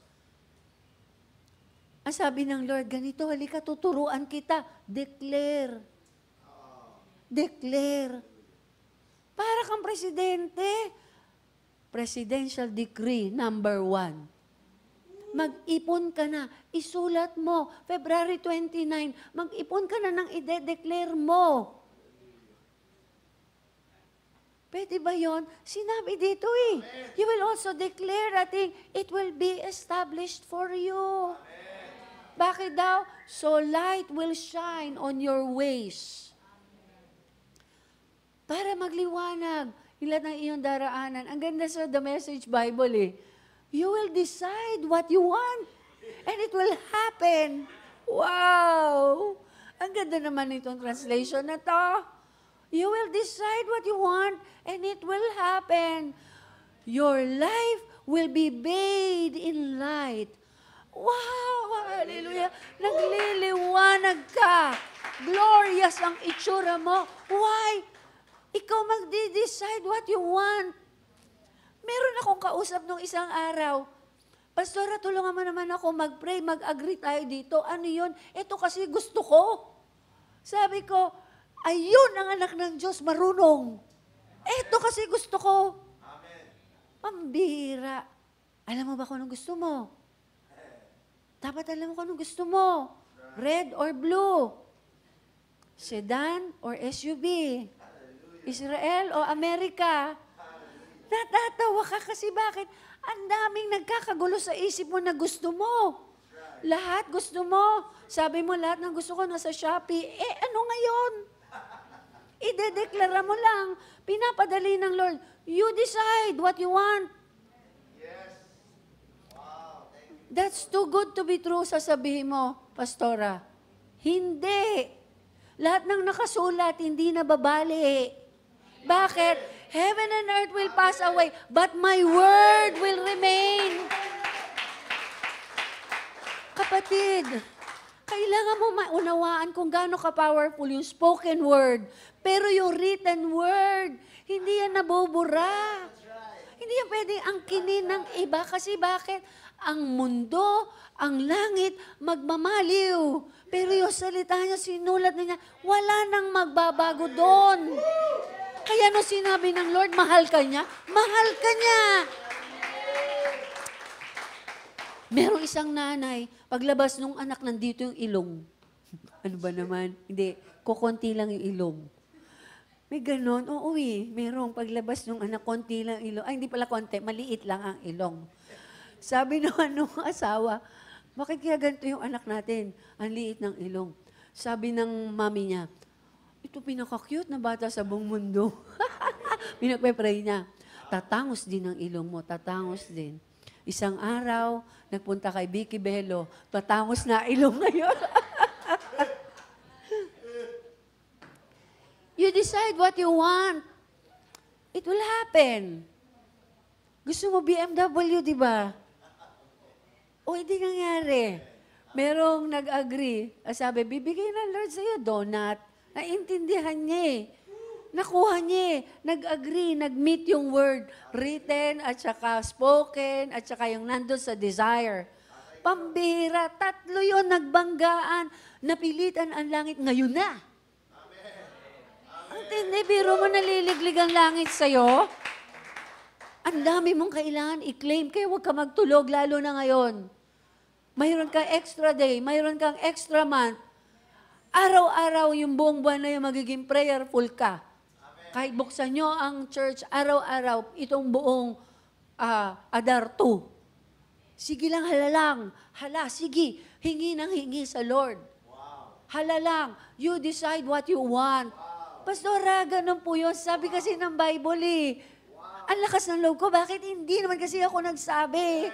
Ang sabi ng Lord, ganito, halika, tuturuan kita. Declare. Declare. Para kang presidente. Presidential Decree number 1. Mag-ipon ka na. Isulat mo. February 29, mag-ipon ka na ng ide-declare mo. Pwede ba yun? Sinabi dito eh. You will also declare a thing. It will be established for you. Bakit daw? So light will shine on your ways. Para magliwanag. Ilan ang iyong daraanan. Ang ganda sa The Message Bible eh. You will decide what you want. And it will happen. Wow! Ang ganda naman itong translation na to. You will decide what you want and it will happen. Your life will be bathed in light. Wow! Hallelujah! Nagliliwanag ka. Glorious ang itsura mo. Why? Ikaw magdi-decide what you want. Meron akong kausap nung isang araw. Pastora, tulungan mo naman ako mag-pray, mag-agree tayo dito. Ano yun? Ito kasi gusto ko. Sabi ko, ayun ang anak ng Diyos, marunong. Ito kasi gusto ko. Pambira. Alam mo ba kung anong gusto mo? Dapat alam mo kung anong gusto mo. Red or blue? Sedan or SUV? Israel o Amerika? Natatawa ka kasi bakit? Ang daming nagkakagulo sa isip mo na gusto mo. Lahat gusto mo. Sabi mo lahat ng gusto ko nasa Shopee. Eh ano ngayon? Idedeklara mo lang. Pinapadali ng Lord. You decide what you want. That's too good to be true, sasabihin mo, Pastora. Hindi. Lahat ng nakasulat, hindi na babali. Bakit? Heaven and earth will pass away, but my word will remain. Kapatid, kailangan mo maunawaan kung gaano ka-powerful yung spoken word. Pero yung written word, hindi yan nabubura. Hindi yan pwedeng angkinin ng iba. Kasi bakit? Ang mundo, ang langit, magmamaliw. Pero yung salita niya, sinulat na niya, wala nang magbabago doon. Kaya no sinabi ng Lord, mahal ka niya, mahal ka niya. Merong isang nanay, paglabas nung anak, nandito yung ilong. Ano ba naman? Hindi, kukunti lang yung ilong. May ganon, oo merong paglabas nung anak, konti lang ilong. Ay, hindi pala konti, maliit lang ang ilong. Sabi naman nung asawa, bakit kaya ganito yung anak natin? Ang liit ng ilong. Sabi ng mami niya, ito pinaka-cute na bata sa buong mundo. Pinagpe-pray niya. Tatangos din ang ilong mo, tatangos din. Isang araw, nagpunta kay Vicky Bello, tatangos na ilong ngayon. You decide what you want. It will happen. Gusto mo BMW, di ba? O hindi nangyari. Merong nag-agree. Sabi, bibigay ng Lord sa'yo donut. Naintindihan niya eh. Nakuha niya eh. Nag-agree, nag-meet yung word. Written, at saka spoken, at saka yung nandun sa desire. Pambira, tatlo yun, nagbanggaan. Napilitan ang langit, ngayon na. Ang tindi, biro mo naliliglig ang langit sa'yo. Ang dami mong kailangan i-claim, kaya huwag ka magtulog, lalo na ngayon. Mayroon kang extra day, mayroon kang extra month. Araw-araw yung buong buwan na yung magiging prayerful ka. Kahit buksan nyo ang church, araw-araw, itong buong Adar 2. Sige lang, hala lang. Hala, sige, hingi ng hingi sa Lord. Hala lang, you decide what you want. Pastora, ganun po yun. Sabi kasi ng Bible eh. Ang lakas ng loob ko, bakit hindi naman kasi ako nagsabi?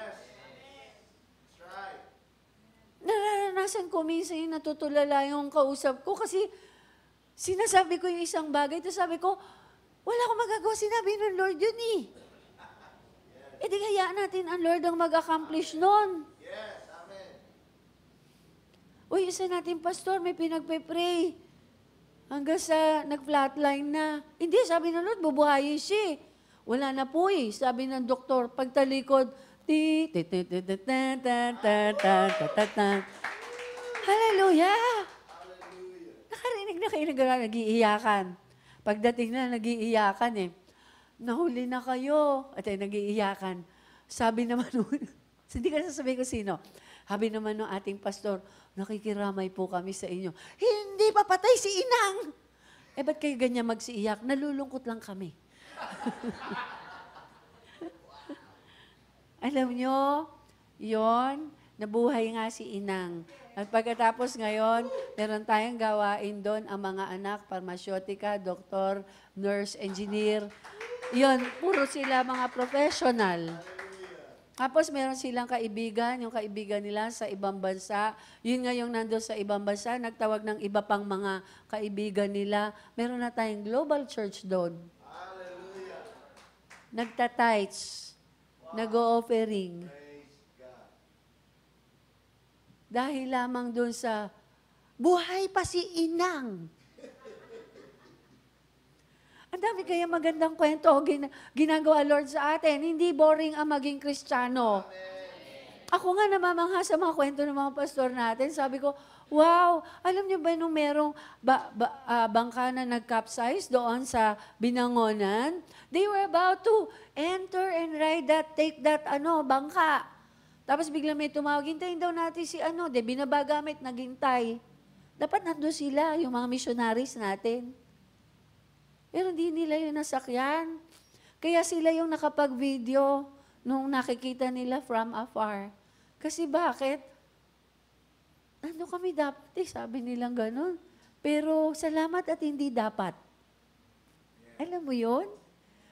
Nararanasan ko minsan yung natutulala yung kausap ko kasi sinasabi ko yung isang bagay, tapos sabi ko, wala akong magagawa, sinabi ng Lord yun eh. E di hayaan natin ang Lord ang mag-accomplish nun. Yes, amen. Uy, isa natin, Pastor, may pinagpe-pray. Hanggang sa nag-flatline na. Hindi, sabi ng Lord, bubuhayin siya. Wala na po eh. Sabi ng doktor, pagtalikod, hallelujah! Nakarinig na kayo nag-iiyakan. Pagdating na, nag-iiyakan eh. Nahuli na kayo. At ay nag-iiyakan. Sabi naman, hindi ka sasabihin ko sino. Sabi naman ng ating pastor, nakikiramay po kami sa inyo. Hindi pa patay si Inang! Eh, ba't kayo ganyan magsiiyak? Nalulungkot lang kami. Alam nyo, yon nabuhay nga si Inang. At pagkatapos ngayon, meron tayong gawain doon ang mga anak, parmasyotika, doktor, nurse, engineer. Yon, puro sila mga professional. Tapos meron silang kaibigan, yung kaibigan nila sa ibang bansa. Yun nga yung nandun sa ibang bansa, nagtawag ng iba pang mga kaibigan nila. Meron na tayong global church doon. Nagtatights, nag-o-offering. Dahil lamang doon sa buhay pa si Inang. Ang dami kaya magandang kwento ginagawa Lord sa atin. Hindi boring ang maging Kristiyano. Ako nga namamangha sa mga kwento ng mga pastor natin. Sabi ko, wow, alam niyo ba nung merong bangka na nag-capsize doon sa Binangonan? They were about to enter and ride that, take that, bangka. Tapos bigla may tumawag, hintayin daw natin si binabagamit, naghintay. Dapat nandun sila, yung mga missionaries natin. Pero hindi nila yung nasakyan. Kaya sila yung nakapag-video nung nakikita nila from afar. Kasi bakit? Ano kami dapat sabi nilang ganun. Pero salamat at hindi dapat. Alam mo yun?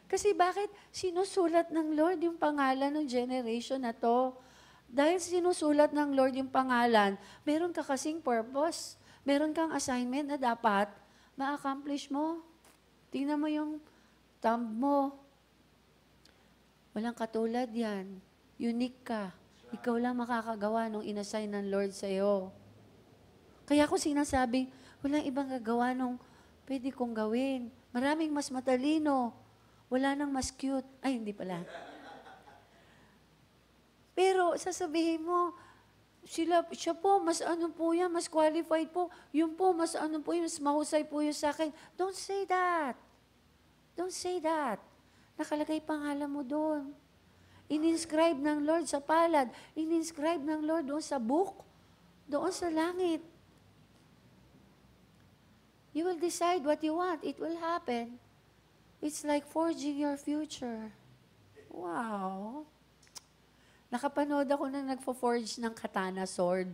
Kasi bakit sinusulat ng Lord yung pangalan ng generation na to? Dahil sinusulat ng Lord yung pangalan, meron ka kasing purpose. Meron kang assignment na dapat ma-accomplish mo. Tingnan mo yung thumb mo. Walang katulad yan. Unique ka. Ikaw lang makakagawa nung inassign ng Lord sa'yo. Kaya ako sinasabing, walang ibang gagawa nung pwede kong gawin. Maraming mas matalino. Wala nang mas cute. Ay, hindi pala. Pero sasabihin mo, siya po, mas mas qualified po. Yun po, mas mas mahusay po yun sa akin. Don't say that. Don't say that. Nakalagay pangalan mo doon. In-inscribe ng Lord sa palad. In-inscribe ng Lord doon sa book. Doon sa langit. You will decide what you want. It will happen. It's like forging your future. Wow. Nakapanood ako na nagpo-forge ng katana sword.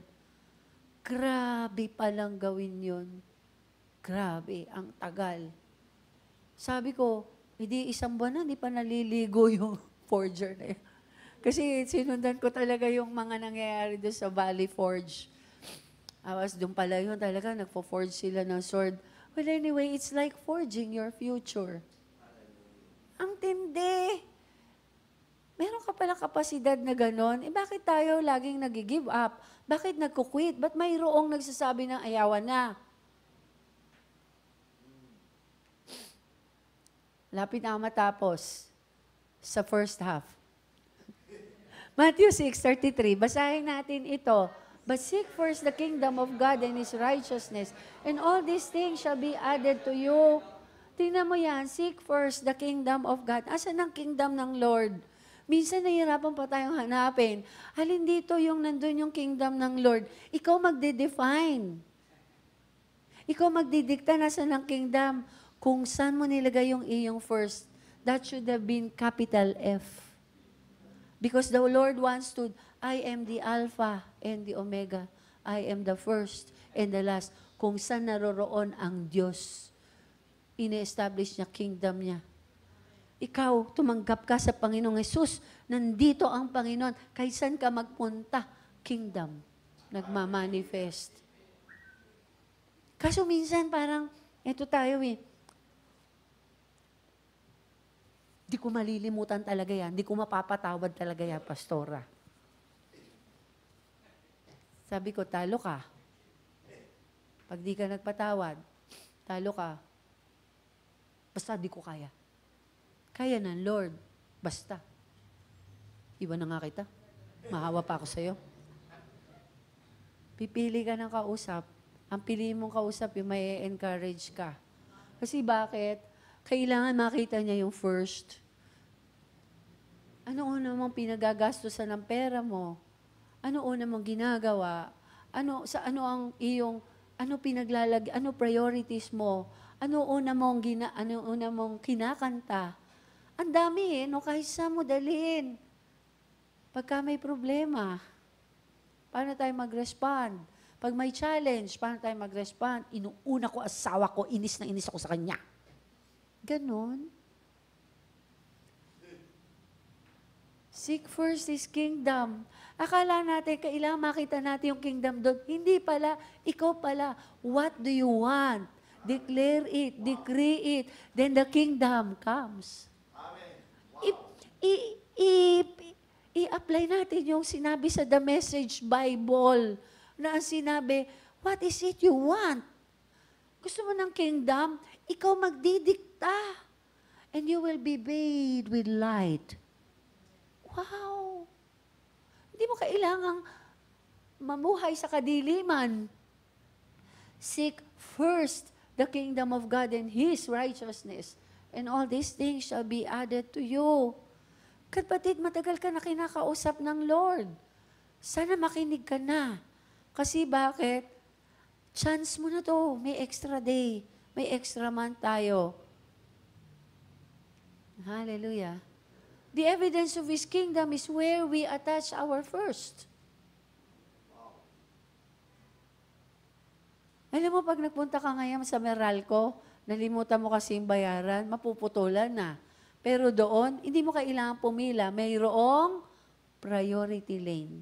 Grabe palang gawin yun. Grabe, ang tagal. Sabi ko, hindi isang buwan na, hindi pa naliligo yung forger na yun. Kasi sinundan ko talaga yung mga nangyayari doon sa Valley Forge. Doon pala yun talaga, nagpo-forge sila ng sword. Well, anyway, it's like forging your future. Ang tindi. Meron ka palang kapasidad na ganon, bakit tayo laging nag-give up? Bakit nagkukwit? Ba't mayroong nagsasabi ng ayawan na? Lapit na matapos sa first half. Matthew 6:33, basahin natin ito. But seek first the kingdom of God and His righteousness, and all these things shall be added to you. Tingnan mo yan, seek first the kingdom of God. Asan ang kingdom ng Lord? Minsan nahihirapan pa tayong hanapin. Halin dito yung nandun yung kingdom ng Lord. Ikaw magde-define. Ikaw magdidikta na saan ang kingdom. Kung saan mo nilagay yung iyong first, that should have been capital F. Because the Lord wants to, I am the Alpha and the Omega. I am the first and the last. Kung saan naroroon ang Diyos, ine-establish niya kingdom niya. Ikaw, tumanggap ka sa Panginoong Yesus. Nandito ang Panginoon. Kaysan ka magpunta, kingdom. Nagmamanifest. Kaso minsan parang, eto tayo di ko malilimutan talaga yan. Di ko mapapatawad talaga yan, pastora. Sabi ko, talo ka. Pag di ka nagpatawad, talo ka. Basta di ko kaya. Kaya ng Lord. Basta. Iwan na nga kita. Mahawa pa ako sa'yo. Pipili ka ng kausap. Ang pili mong kausap, yung may encourage ka. Kasi bakit? Kailangan makita niya yung first. Ano una mong pinagagastusan ng pera mo? Ano una mong ginagawa? Ano priorities mo? Ano una mong kinakanta? Ang dami kahit saan mo dalhin. Pagka may problema, paano tayo mag-respond? Pag may challenge, paano tayo mag-respond? Inuuna ko asawa ko, inis na inis ako sa kanya. Ganon. Seek first His kingdom. Akala natin, kailangan makita natin yung kingdom doon. Hindi pala, ikaw pala. What do you want? Declare it, decree it, then the kingdom comes. I-apply natin yung sinabi sa The Message Bible na ang sinabi, what is it you want? Gusto mo ng kingdom? Ikaw magdidikta. And you will be bathed with light. Wow! Hindi mo kailangang mamuhay sa kadiliman. Seek first the kingdom of God and His righteousness, and all these things shall be added to you. Kapatid, matagal ka na kinakausap ng Lord. Sana makinig ka na. Kasi bakit? Chance mo na to. May extra day. May extra month tayo. Hallelujah. The evidence of His kingdom is where we attach our first. Alam mo, pag nagpunta ka ngayon sa Meralco, nalimutan mo kasi yung bayaran, mapuputulan na. Pero doon, hindi mo kailangan pumila. Mayroong priority lane.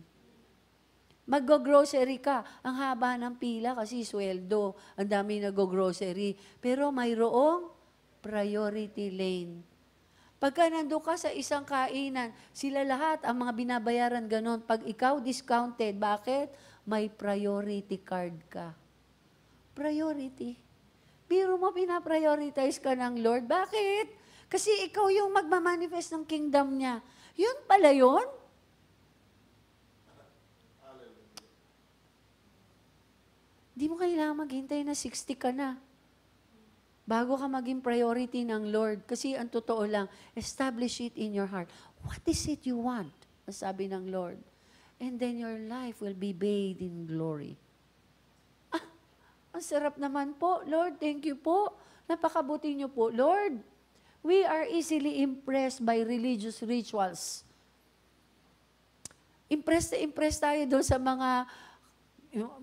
Mag-grocery ka, ang haba ng pila kasi sweldo, ang dami nag-grocery. Pero mayroong priority lane. Pagka nandun ka sa isang kainan, sila lahat, ang mga binabayaran ganon. Pag ikaw discounted, bakit? May priority card ka. Priority. Biro mo, pinaprioritize ka ng Lord. Bakit? Kasi ikaw yung magmamanifest ng kingdom niya. Yun pala yun? Di mo kailangan maghintay na 60 ka na. Bago ka maging priority ng Lord. Kasi ang totoo lang, establish it in your heart. What is it you want? Sabi ng Lord. And then your life will be bathed in glory. Ah, ang sarap naman po. Lord, thank you po. Napakabuti niyo po. Lord, we are easily impressed by religious rituals. Impressed tayo doon sa mga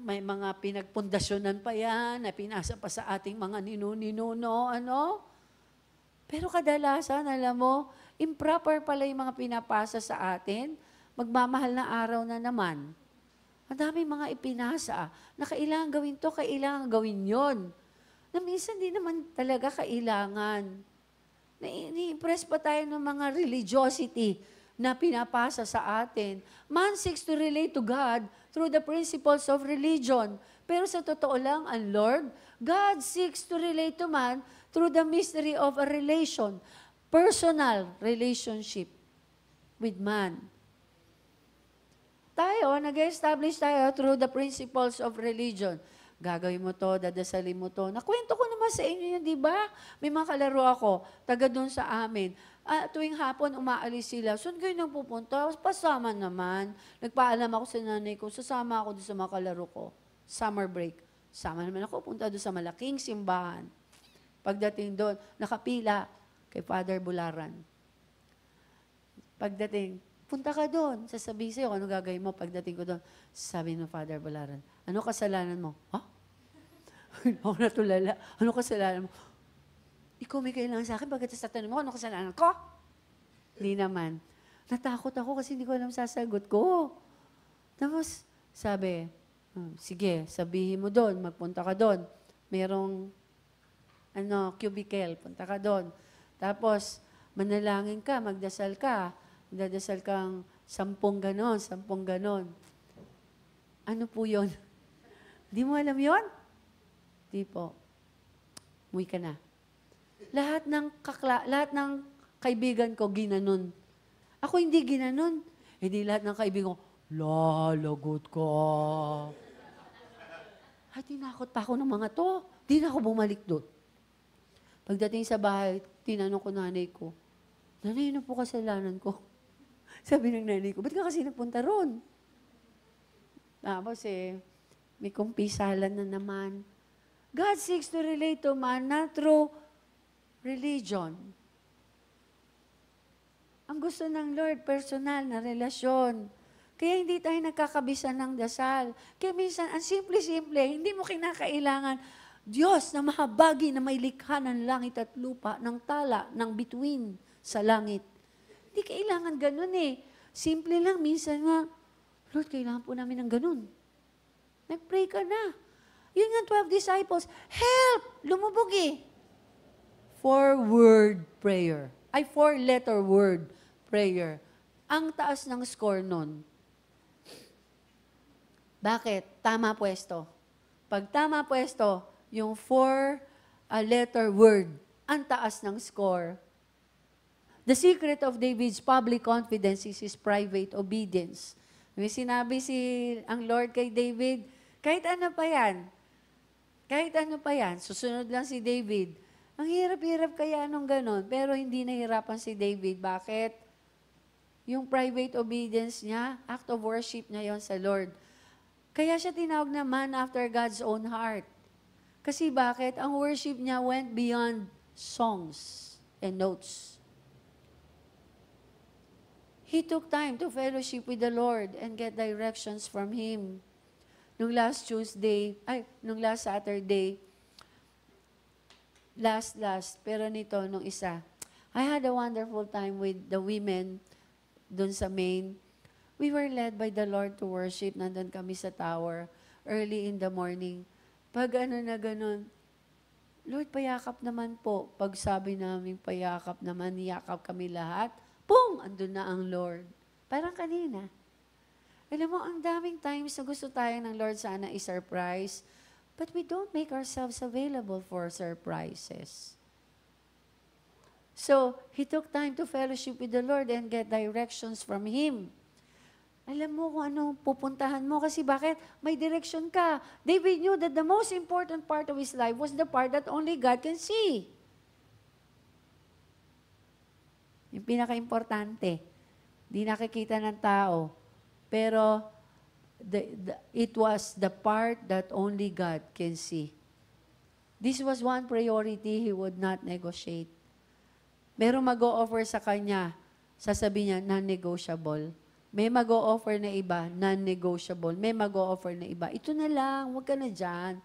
may mga pinagpundasyonan pa yan, na pinasa pa sa ating mga ninuno, ano? Pero kadalasan, alam mo, improper pala yung mga pinapasa sa atin, magmamahal na araw na naman. Ang daming mga ipinasa na kailangan gawin to, kailangan gawin yon. Na minsan di naman talaga kailangan. Ni-impress pa tayo ng mga religiosity na pinapasa sa atin. Man seeks to relate to God through the principles of religion. Pero sa totoo lang, ang Lord, God seeks to relate to man through the mystery of a relation, personal relationship with man. Tayo, nag-establish tayo through the principles of religion. Gagawin mo to, dadasalin mo to. Nakwento ko naman sa inyo yun, di ba? May mga kalaro ako, taga doon sa amin. Tuwing hapon, umaalis sila. Saan kayo nang pupunta? Pasama naman. Nagpaalam ako sa nanay ko, sasama ako doon sa mga kalaro ko. Summer break. Sama naman ako, punta doon sa malaking simbahan. Pagdating doon, nakapila kay Father Bularan. Pagdating, punta ka doon. Sasabihin sa'yo, ano gagawin mo pagdating ko doon? Sabi ng Father Bularan, ano kasalanan mo? Ha? Ako natulala. Ano kasalanan mo? Ikaw may kailangan sa akin, pagkatapos tatanong mo, ano kasalanan ko? Hindi naman. Natakot ako kasi hindi ko alam sasagot ko. Tapos, sabi, sige, sabihin mo doon, magpunta ka doon. Merong, cubicle, punta ka doon. Tapos, manalangin ka, magdasal ka. Magdadasal kang 10 ganon. Ano po yun? Di mo alam yon? Di po. Umuwi ka na. Lahat ng kaibigan ko ginanon. Ako hindi ginanon. Hindi lahat ng kaibigan ko, lalagot ka. Ay, tinakot pa ako ng mga to. Di na ako bumalik doon. Pagdating sa bahay, tinanong ko nanay ko, nanay, ano po kasalanan ko? Sabi ng nanay ko, ba't ka kasi nagpunta ron? Tapos may kumpisalan na naman. God seeks to relate to man not through religion. Ang gusto ng Lord, personal na relasyon. Kaya hindi tayo nagkakabisa ng dasal. Kaya minsan, ang simple-simple, hindi mo kinakailangan Diyos na mahabagi na may likha ng langit at lupa, ng tala, ng bituin sa langit. Hindi kailangan ganun eh. Simple lang, minsan nga, Lord, kailangan po namin ng ganun. Nag-pray ka na. Yun nga, 12 disciples, help! Lumubog eh. 4-word prayer. Ay, 4-letter word prayer. Ang taas ng score nun. Bakit? Tama pwesto. Pag tama pwesto, yung 4-letter word, ang taas ng score. The secret of David's public confidence is his private obedience. May sinabi ang Lord kay David, kahit ano pa yan, susunod lang si David. Ang hirap-hirap kaya nung ganon, pero hindi nahirapan si David. Bakit? Yung private obedience niya, act of worship niya yon sa Lord. Kaya siya tinawag na man after God's own heart. Kasi bakit? Ang worship niya went beyond songs and notes. He took time to fellowship with the Lord and get directions from Him. Nung last Saturday, pero nito, nung isa, I had a wonderful time with the women dun sa main. We were led by the Lord to worship. Nandun kami sa tower early in the morning. Pag ganun, Lord, payakap naman po. Pag sabi namin payakap naman, niyakap kami lahat. Boom! Andun na ang Lord. Parang kanina. Alam mo, ang daming times na gusto tayo ng Lord sana i-surprise, but we don't make ourselves available for surprises. So, he took time to fellowship with the Lord and get directions from Him. Alam mo kung anong pupuntahan mo kasi bakit? May direction ka. David knew that the most important part of his life was the part that only God can see. Yung pinaka-importante. Di nakikita ng tao. Pero it was the part that only God can see. This was one priority he would not negotiate. Merong mag-o-offer sa kanya, sasabihin niya, non-negotiable. May mag-o-offer na iba, non-negotiable. May mag-o-offer na iba, ito na lang, huwag ka na dyan.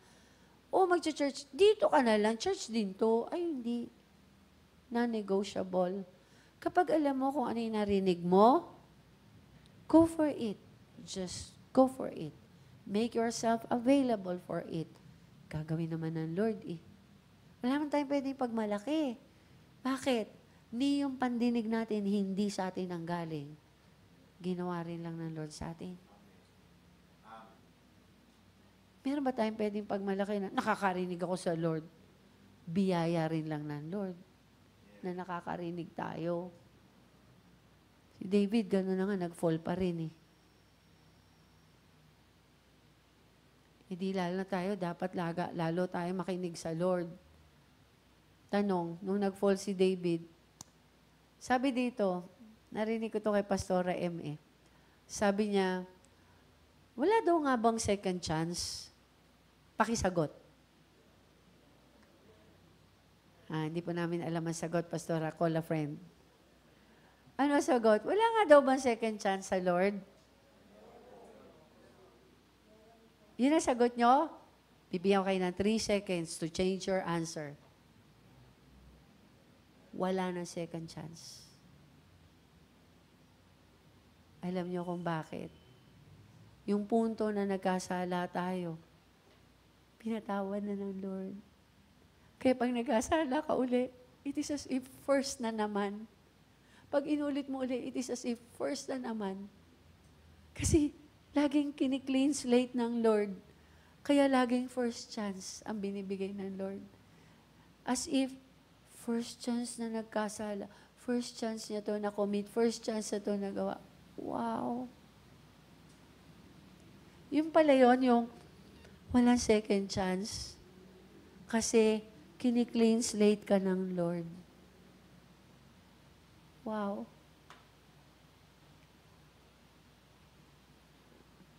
O mag-church, dito ka na lang, church din to. Ay, hindi. Non-negotiable. Kapag alam mo kung ano yung narinig mo, go for it. Just go for it. Make yourself available for it. Gagawin naman ng Lord eh. Wala naman tayong pwedeng pagmalaki. Bakit? Ni yung pandinig natin, hindi sa atin ang galing. Ginawa rin lang ng Lord sa atin. Meron ba tayong pwedeng pagmalaki na nakakarinig ako sa Lord? Biyaya rin lang ng Lord na nakakarinig tayo. Si David, gano'n na nga, nag-fall pa rin eh. Hindi lalo na tayo, dapat lalo tayo makinig sa Lord. Tanong, nung nag-fall si David, sabi dito, narinig ko to kay Pastora M. Sabi niya, wala daw nga bang second chance? Pakisagot. Hindi po namin alam ang sagot, Pastora. Call a friend. Ano sagot? Wala nga daw bang second chance sa Lord? Yun ang sagot nyo? Bibigyan ko kayo ng 3 seconds to change your answer. Wala na second chance. Alam nyo kung bakit? Yung punto na nagkasala tayo, pinatawad na ng Lord. Kaya pag nagkasala ka uli, it is as if first na naman. Pag inulit mo uli, it is as if first na naman. Kasi laging kini-clean slate ng Lord. Kaya laging first chance ang binibigay ng Lord. As if first chance na nagkasala, first chance niya to na-commit, first chance na to nagawa. Wow! Yung pala yun, yung walang second chance. Kasi kini-clean slate ka ng Lord. Wow!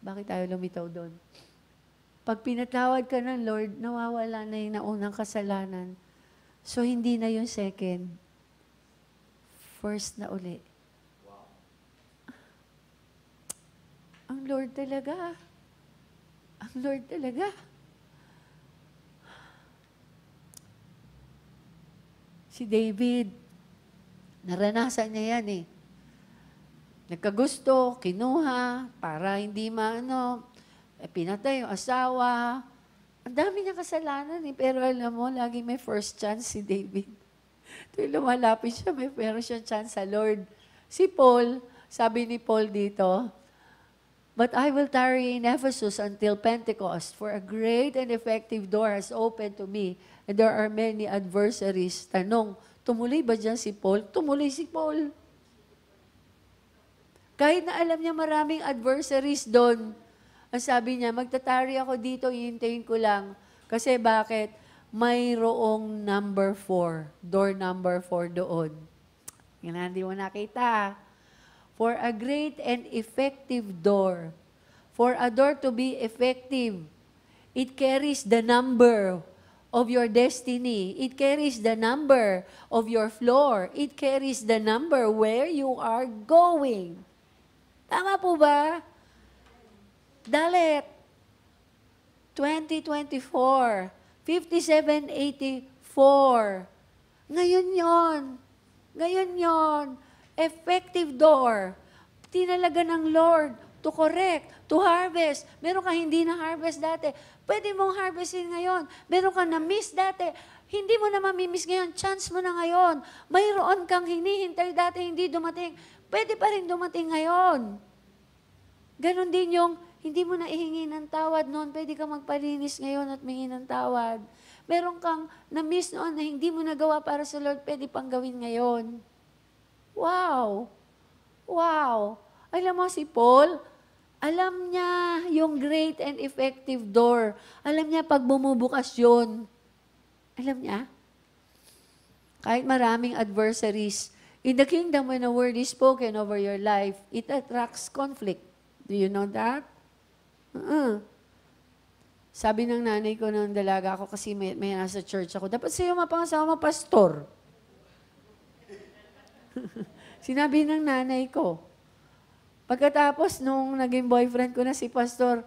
Bakit tayo lumitaw doon? Pag pinatawad ka ng Lord, nawawala na yung naunang kasalanan. So, hindi na yung second. First na uli. Wow. Ang Lord talaga. Ang Lord talaga. Si David, naranasan niya yan eh. nagkagusto, kinuha, para hindi pinatay yung asawa. Ang dami niya kasalanan pero alam mo, lagi may first chance si David. Tuwing lumalapit siya, meron siyang chance sa Lord. Si Paul, sabi ni Paul dito, "But I will tarry in Ephesus until Pentecost, for a great and effective door has opened to me, and there are many adversaries." Tanong, tumuloy ba dyan si Paul? Tumuloy si Paul. Kahit na alam niya maraming adversaries doon, ang sabi niya, magtatari ako dito, ihintayin ko lang. Kasi bakit? Mayroong number 4, door number 4 doon. Yan, hindi mo nakita. For a great and effective door. For a door to be effective, it carries the number of your destiny. It carries the number of your floor. It carries the number where you are going. Tama po ba? Dalet, 2024, 5784. Ngayon yon. Ngayon yon. Effective door. Tinalaga ng Lord to correct, to harvest. Meron ka hindi na harvest dati. Pwede mong harvestin ngayon. Meron ka na-miss dati. Hindi mo na mamimiss ngayon. Chance mo na ngayon. Mayroon kang hinihintay dati, hindi dumating. Pwede pa rin dumating ngayon. Ganon din yung hindi mo na ihingi ng tawad noon, pwede kang magpalinis ngayon at mingi ng tawad. Meron kang na-miss noon na hindi mo nagawa para sa Lord, pwede pang gawin ngayon. Wow! Wow! Alam mo si Paul, alam niya yung great and effective door. Alam niya pag bumubukas yun. Alam niya? Kahit maraming adversaries, in the kingdom when a word is spoken over your life, it attracts conflict. Do you know that? Sabi ng nanay ko nung dalaga ako, kasi may nasa church ako, dapat sa'yo mapangasawa pastor. Sinabi ng nanay ko. Pagkatapos nung naging boyfriend ko na si pastor,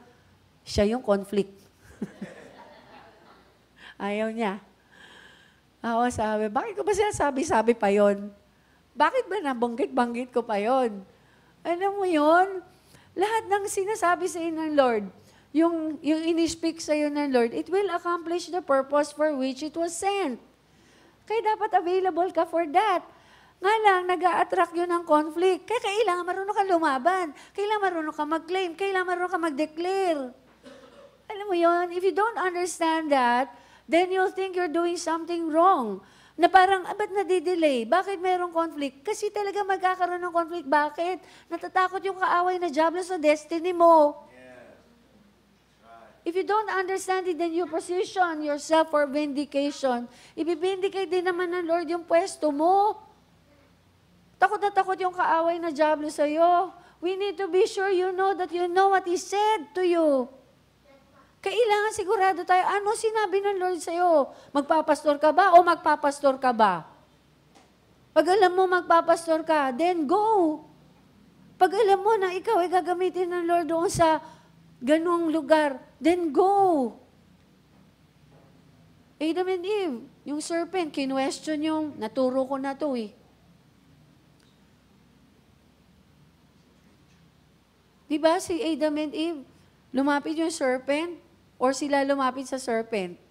siya yung conflict. Ayaw niya. Ako sabi, bakit ko ba sinasabi-sabi pa yon? Bakit ba nabanggit-banggit ko pa yon? Alam mo yon? Lahat ng sinasabi sa iyo ng Lord, yung in-speak sa iyo ng Lord, it will accomplish the purpose for which it was sent. Kaya dapat available ka for that. Nga lang, nag-a-attract yun ng conflict. Kaya kailangan marunong ka lumaban. Kailangan marunong ka mag-claim. Kailangan marunong ka mag-declare. Alam mo yun, if you don't understand that, then you'll think you're doing something wrong. Na parang, ba't nadidelay? Bakit mayroong conflict? Kasi talaga magkakaroon ng conflict. Bakit? Natatakot yung kaaway na diablo sa destiny mo. If you don't understand it, then you position yourself for vindication. Ibibindicate din naman ng Lord yung pwesto mo. Takot na takot yung kaaway na diablo sa'yo. We need to be sure you know that you know what He said to you. Kailangan sigurado tayo, ano sinabi ng Lord sa'yo? Magpapastor ka ba o magpapastor ka ba? Pag alam mo magpapastor ka, then go. Pag alam mo na ikaw ay gagamitin ng Lord doon sa ganung lugar, then go. Adam and Eve, yung serpent, kinwestiyon yung, naturo ko na to eh. Diba si Adam and Eve, lumapit yung serpent, or sila lumapit sa serpent?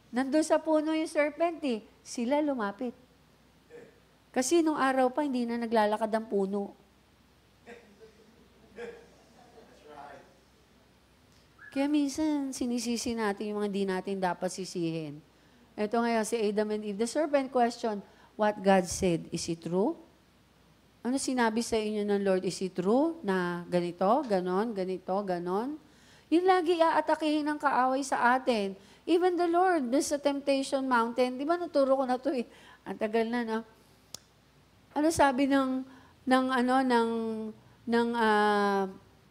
Nandun sa puno yung serpent eh. Sila lumapit. Kasi nung araw pa, hindi na naglalakad ang puno. Kaya minsan, sinisisi natin yung mga di natin dapat sisihin. Ito ngayon, si Adam and Eve. The serpent questioned what God said. Is it true? Ano sinabi sa inyo ng Lord? Is it true na ganito, ganon, ganito, ganon? Yun lagi aatakihin ng kaaway sa atin. Even the Lord, dun sa temptation mountain, di ba naturo ko na to eh. Ang tagal na, no? Ano sabi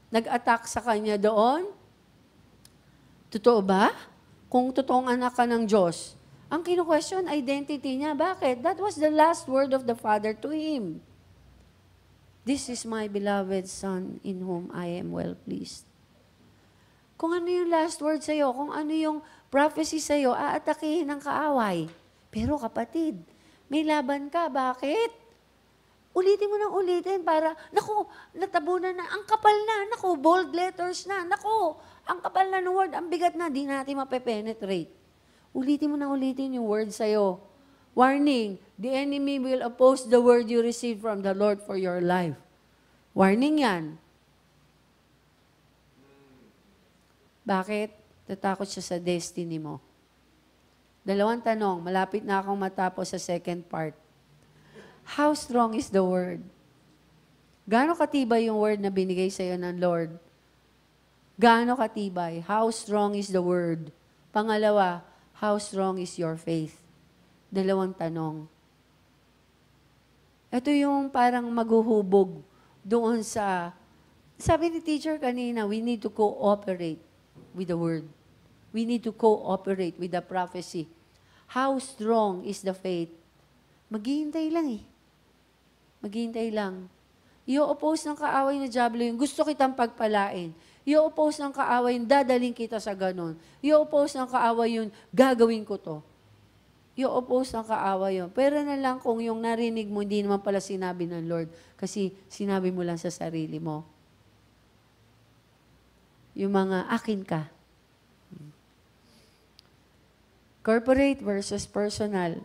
nag-attack sa kanya doon? Totoo ba? Kung totoong anak ka ng Diyos. Ang kinu-question, identity niya. Bakit? That was the last word of the Father to him. This is my beloved Son in whom I am well pleased. Kung ano yung last word sa'yo, kung ano yung prophecy sa'yo, aatakihin ng kaaway. Pero kapatid, may laban ka. Bakit? Ulitin mo ng ulitin para, naku, natabunan na, ang kapal na, naku, bold letters na, naku, ang kapal na ng word, ang bigat na, di natin mape-penetrate. Ulitin mo ng ulitin yung word sa'yo. Warning, the enemy will oppose the word you receive from the Lord for your life. Warning yan. Bakit? Tatakot siya sa destiny mo. Dalawang tanong, malapit na akong matapos sa second part. How strong is the word? Gaano katibay yung word na binigay sa'yo ng Lord? Gaano katibay? How strong is the word? Pangalawa, how strong is your faith? Dalawang tanong. Ito yung parang maghuhubog doon sa, sabi ni teacher kanina, we need to cooperate with the word. We need to cooperate with the prophecy. How strong is the faith? Maghihintay lang eh. Maghihintay lang. I-oppose ng kaaway na diablo yung gusto kitang pagpalain. I-oppose ng kaaway yung dadaling kita sa ganon. I-oppose ng kaaway yung gagawin ko to. I-oppose ng kaaway yun. Pero na lang kung yung narinig mo, hindi naman pala sinabi ng Lord. Kasi sinabi mo lang sa sarili mo. Yung mga akin ka. Corporate versus personal.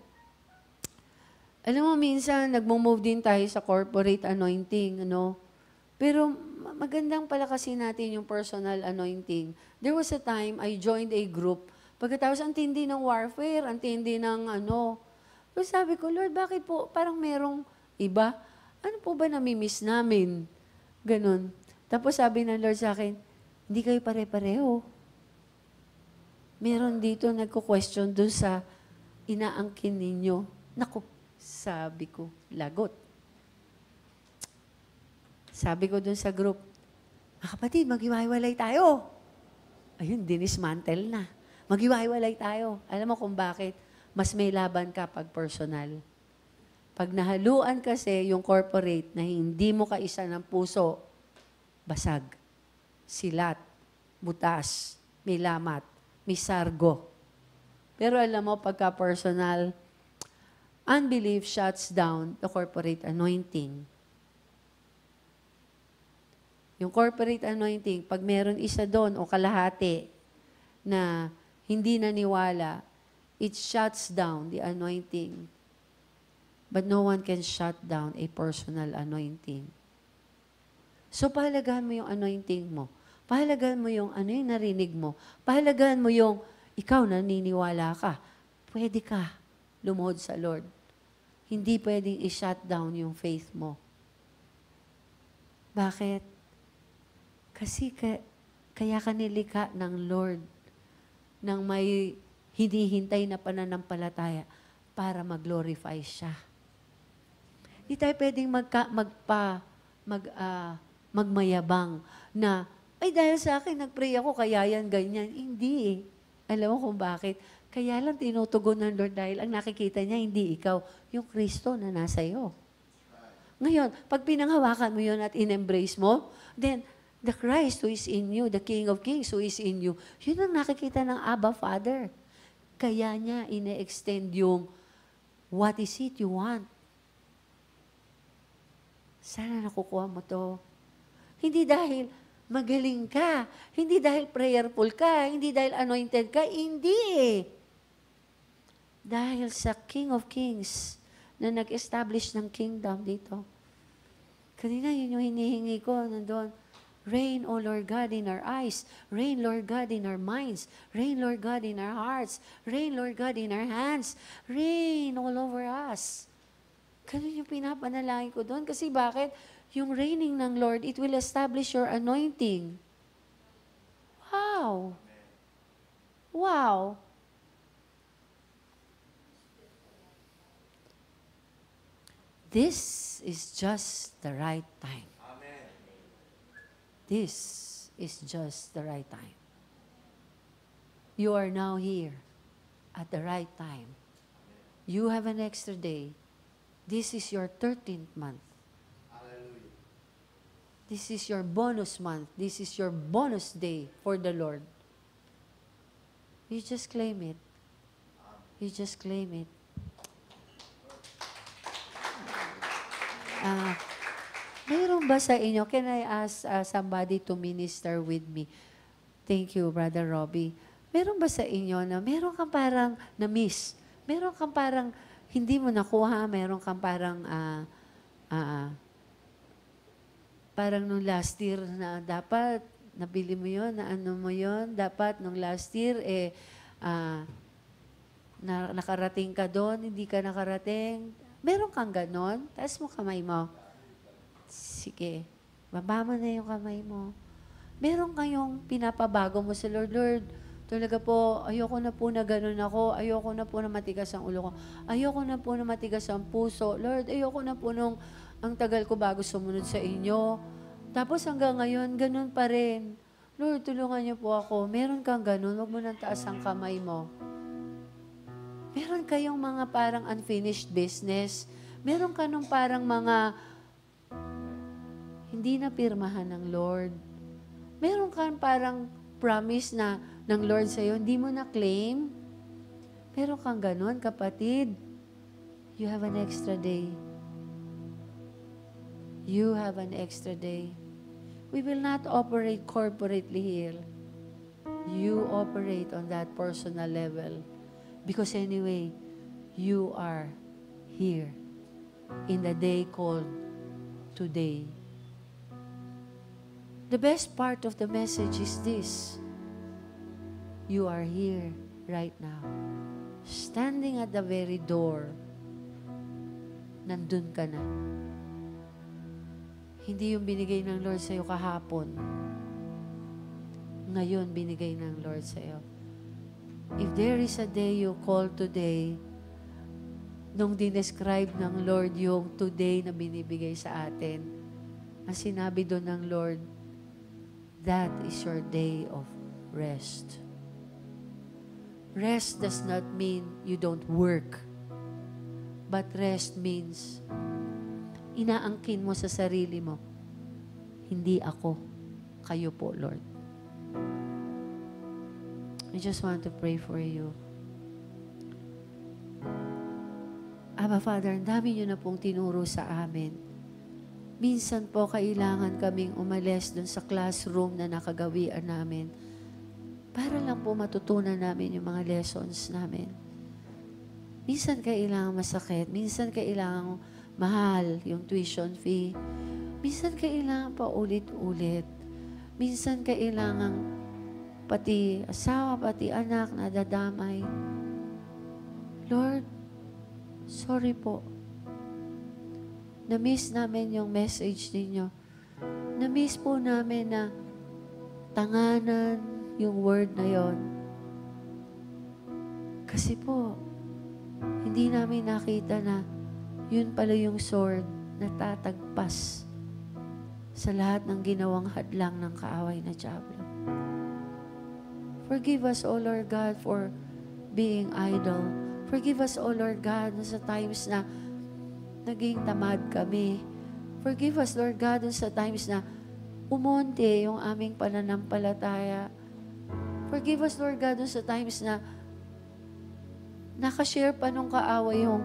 Alam mo, minsan, nagmo-move din tayo sa corporate anointing, ano? Pero magandang palakasin natin yung personal anointing. There was a time, I joined a group. Pagkatapos, ang tindi ng warfare, ang tindi ng ano. So sabi ko, Lord, bakit po parang merong iba? Ano po ba namimiss namin? Ganon. Tapos sabi ng Lord sa akin, hindi kayo pare-pareho. Meron dito nagko-question doon sa inaangkin ninyo. Naku, sabi ko, lagot. Sabi ko doon sa group, kapatid, maghiwa-hiwalay tayo. Ayun, dinismantle na. Maghiwa-hiwalay tayo. Alam mo kung bakit? Mas may laban ka pag personal. Pag nahaluan kasi yung corporate na hindi mo kaisa ng puso, basag, silat, butas, may lamat, may sargo. Pero alam mo, pagka personal, unbelief shuts down the corporate anointing. Yung corporate anointing, pag meron isa doon o kalahati na hindi naniwala, it shuts down the anointing. But no one can shut down a personal anointing. So, pahalagahan mo yung anointing mo. Pahalagahan mo yung ano yung narinig mo. Pahalagahan mo yung ikaw naniniwala ka. Pwede ka lumuhod sa Lord. Hindi pwedeng i-shut down yung faith mo. Bakit? Kasi kaya ka nilikha ng Lord nang may hinihintay na pananampalataya para mag-glorify siya. Hindi tayo pwedeng magmayabang na, ay dahil sa akin, nag-pray ako, kaya yan, ganyan. Hindi eh. Alam mo kung bakit? Kaya lang tinutugon ng Lord dahil ang nakikita niya, hindi ikaw, yung Kristo na nasa iyo. Ngayon, pag pinanghawakan mo yun at in-embrace mo, then, the Christ who is in you, the King of Kings who is in you, yun ang nakikita ng Abba Father. Kaya niya ine-extend yung, what is it you want? Sana nakukuha mo to. Hindi dahil magaling ka, hindi dahil prayerful ka, hindi dahil anointed ka, hindi eh. Dahil sa King of Kings na nag-establish ng kingdom dito. Kanina yun yung hinihingi ko nandun. Reign, O Lord God, in our eyes. Reign, Lord God, in our minds. Reign, Lord God, in our hearts. Reign, Lord God, in our hands. Reign all over us. Ganun yung pinapanalangin ko doon. Kasi bakit? Yung reigning ng Lord, it will establish your anointing. Wow! Wow! This is just the right time. This is just the right time. You are now here at the right time. You have an extra day. This is your 13th month. Hallelujah. This is your bonus month. This is your bonus day for the Lord. You just claim it. You just claim it. Ah, mayroon ba sa inyo, can I ask somebody to minister with me? Thank you, Brother Robbie. Meron ba sa inyo na meron kang parang na-miss? Meron kang parang hindi mo nakuha? Meron kang parang parang nung last year na dapat nabili mo yon, na ano mo yon, dapat nung last year nakarating ka doon, hindi ka nakarating. Meron kang ganon? Taas mo kamay mo. Sige. Baba mo na yung kamay mo. Meron kayong pinapabago mo sa Lord. Lord, talaga po, ayoko na po na ganun ako. Ayoko na po na matigas ang ulo ko. Ayoko na po na matigas ang puso. Lord, ayoko na po nung ang tagal ko bago sumunod sa inyo. Tapos hanggang ngayon, ganun pa rin. Lord, tulungan niyo po ako. Meron kang ganun, huwag mo nang taas ang kamay mo. Meron kayong mga parang unfinished business. Meron ka nung parang mga hindi na pirmahan ng Lord. Meron kang parang promise na ng Lord sa'yo, hindi mo na-claim. Meron kang ganun, kapatid. You have an extra day. You have an extra day. We will not operate corporately here. You operate on that personal level. Because anyway, you are here in the day called today. The best part of the message is this. You are here right now. Standing at the very door. Nandun ka na. Hindi yung binigay ng Lord sa'yo kahapon. Ngayon, binigay ng Lord sa'yo. If there is a day you call today, nung dinescribe ng Lord yung today na binibigay sa atin, ang sinabi doon ng Lord, that is your day of rest. Rest does not mean you don't work. But rest means, inaangkin mo sa sarili mo, hindi ako, kayo po, Lord. I just want to pray for you. Abba, Father, ang dami niyo na pong tinuro sa amin. Minsan po, kailangan kaming umalis dun sa classroom na nakagawian namin para lang po matutunan namin yung mga lessons namin. Minsan kailangan masakit, minsan kailangan mahal yung tuition fee, minsan kailangan pa ulit-ulit, minsan kailangan pati asawa, pati anak na dadamay. Lord, sorry po. Na-miss namin yung message ninyo. Na-miss po namin na tanganan yung word na yon. Kasi po, hindi namin nakita na yun pala yung sword na tatagpas sa lahat ng ginawang hadlang ng kaaway na Diablo. Forgive us, O Lord God, for being idle. Forgive us, O Lord God, sa times na naging tamad kami. Forgive us, Lord God, sa times na umonte yung aming pananampalataya. Forgive us, Lord God, sa times na nakashare pa nung kaaway yung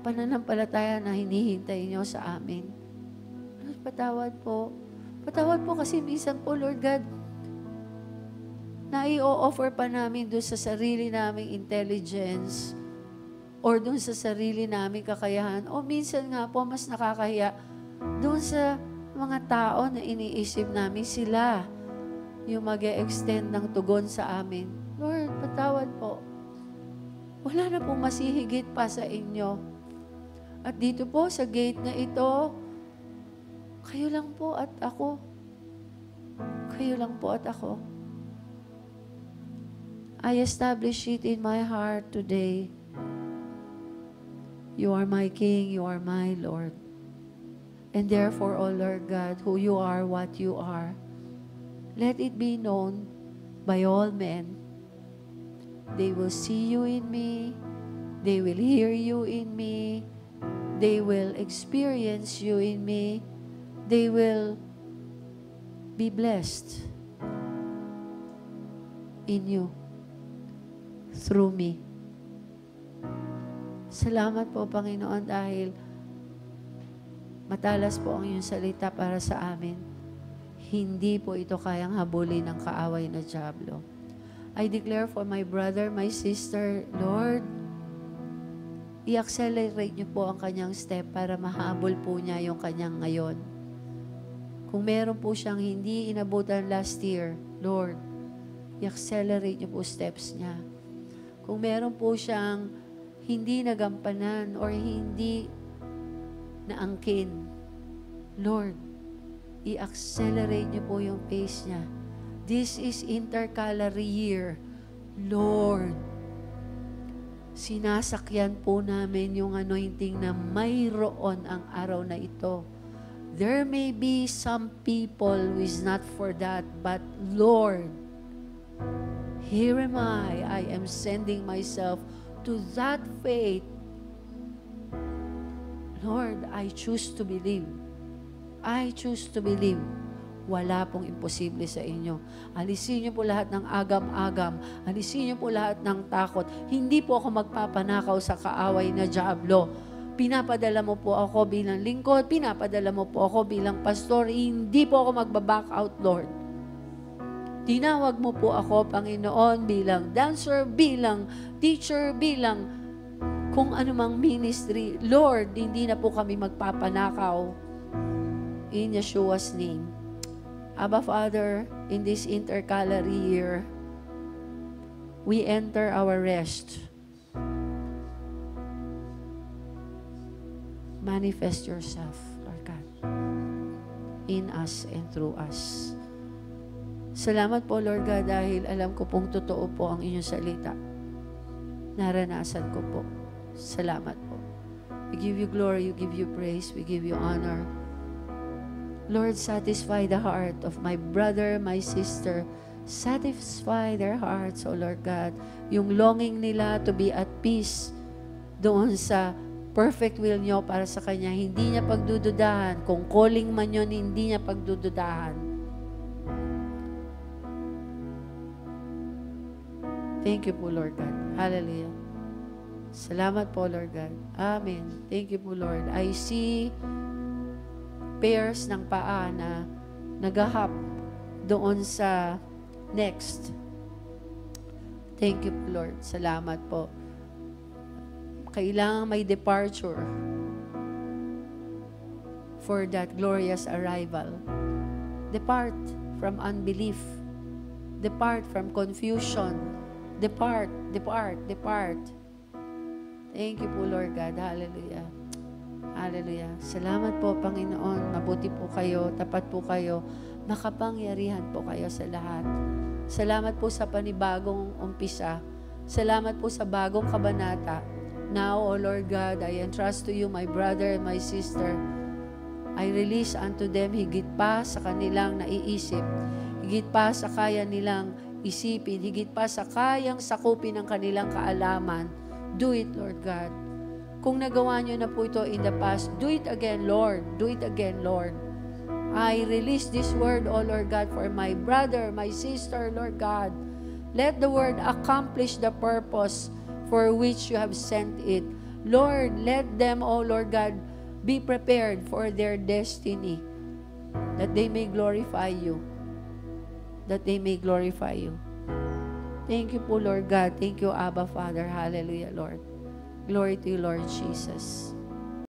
pananampalataya na hinihintay niyo sa amin. Lord, patawad po. Patawad po kasi minsan po, Lord God, na i-offer pa namin doon sa sarili naming intelligence or doon sa sarili naming kakayahan. O minsan nga po, mas nakakahiya doon sa mga tao na iniisip namin sila yung mag-e-extend ng tugon sa amin. Lord, patawad po. Wala na pong masihigit pa sa inyo. At dito po, sa gate na ito, kayo lang po at ako. Kayo lang po at ako. I establish it in my heart today. You are my King, you are my Lord. And therefore, O Lord God, who you are, what you are, let it be known by all men. They will see you in me. They will hear you in me. They will experience you in me. They will be blessed in you through me. Salamat po, Panginoon, dahil Matalas po ang iyong salita para sa amin. Hindi po ito kayang habulin ng kaaway na dyablo. I declare for my brother, my sister, Lord, i-accelerate niyo po ang kanyang step para mahabol po niya yung kanyang ngayon. Kung meron po siyang hindi inabutan last year, Lord, i-accelerate niyo po steps niya. Kung meron po siyang hindi nagampanan or hindi naangkin, Lord, i-accelerate niyo po yung pace niya. This is intercalary year. Lord, sinasakyan po namin yung anointing na mayroon ang araw na ito. There may be some people who is not for that, but Lord, here am I am sending myself to that faith. Lord, I choose to believe. I choose to believe. Wala pong imposible sa inyo. Alisin niyo po lahat ng agam-agam. Alisin niyo po lahat ng takot. Hindi po ako magpapanakaw sa kaaway na dyablo. Pinapadala mo po ako bilang lingkod. Pinapadala mo po ako bilang pastor. Hindi po ako magbaback out, Lord. Tinawag mo po ako, Panginoon, bilang dancer, bilang teacher, bilang kung anumang ministry. Lord, hindi na po kami magpapanakaw. In Yeshua's name. Abba, Father, in this intercalary year, we enter our rest. Manifest yourself, Lord God, in us and through us. Salamat po, Lord God, dahil alam ko pong totoo po ang inyong salita. Naranasan ko po. Salamat po. We give you glory, we give you praise, we give you honor. Lord, satisfy the heart of my brother, my sister. Satisfy their hearts, O Lord God. Yung longing nila to be at peace doon sa perfect will niyo para sa kanya. Hindi niya pagdududahan. Kung calling man yun, hindi niya pagdududahan. Thank you po, Lord God. Hallelujah. Salamat po, Lord God. Amen. Thank you po, Lord. I see pairs ng paa na nagahap doon sa next. Thank you po, Lord. Salamat po. Kailangan may departure for that glorious arrival. Depart from unbelief. Depart from confusion. Depart, depart, depart. Thank you po, Lord God. Hallelujah. Hallelujah. Salamat po, Panginoon. Mabuti po kayo, tapat po kayo, makapangyarihan po kayo sa lahat. Salamat po sa panibagong umpisa. Salamat po sa bagong kabanata. Now, O Lord God, I entrust to you my brother and my sister. I release unto them higit pa sa kanilang naiisip, higit pa sa kaya nilang isipin, higit pa sa kayang sakupin ng kanilang kaalaman. Do it, Lord God. Kung nagawa nyo na po ito in the past, do it again, Lord. Do it again, Lord. I release this word, O Lord God, for my brother, my sister, Lord God. Let the word accomplish the purpose for which you have sent it. Lord, let them, O Lord God, be prepared for their destiny, that they may glorify you. That they may glorify you. Thank you po, Lord God. Thank you, Abba, Father. Hallelujah, Lord. Glory to you, Lord Jesus.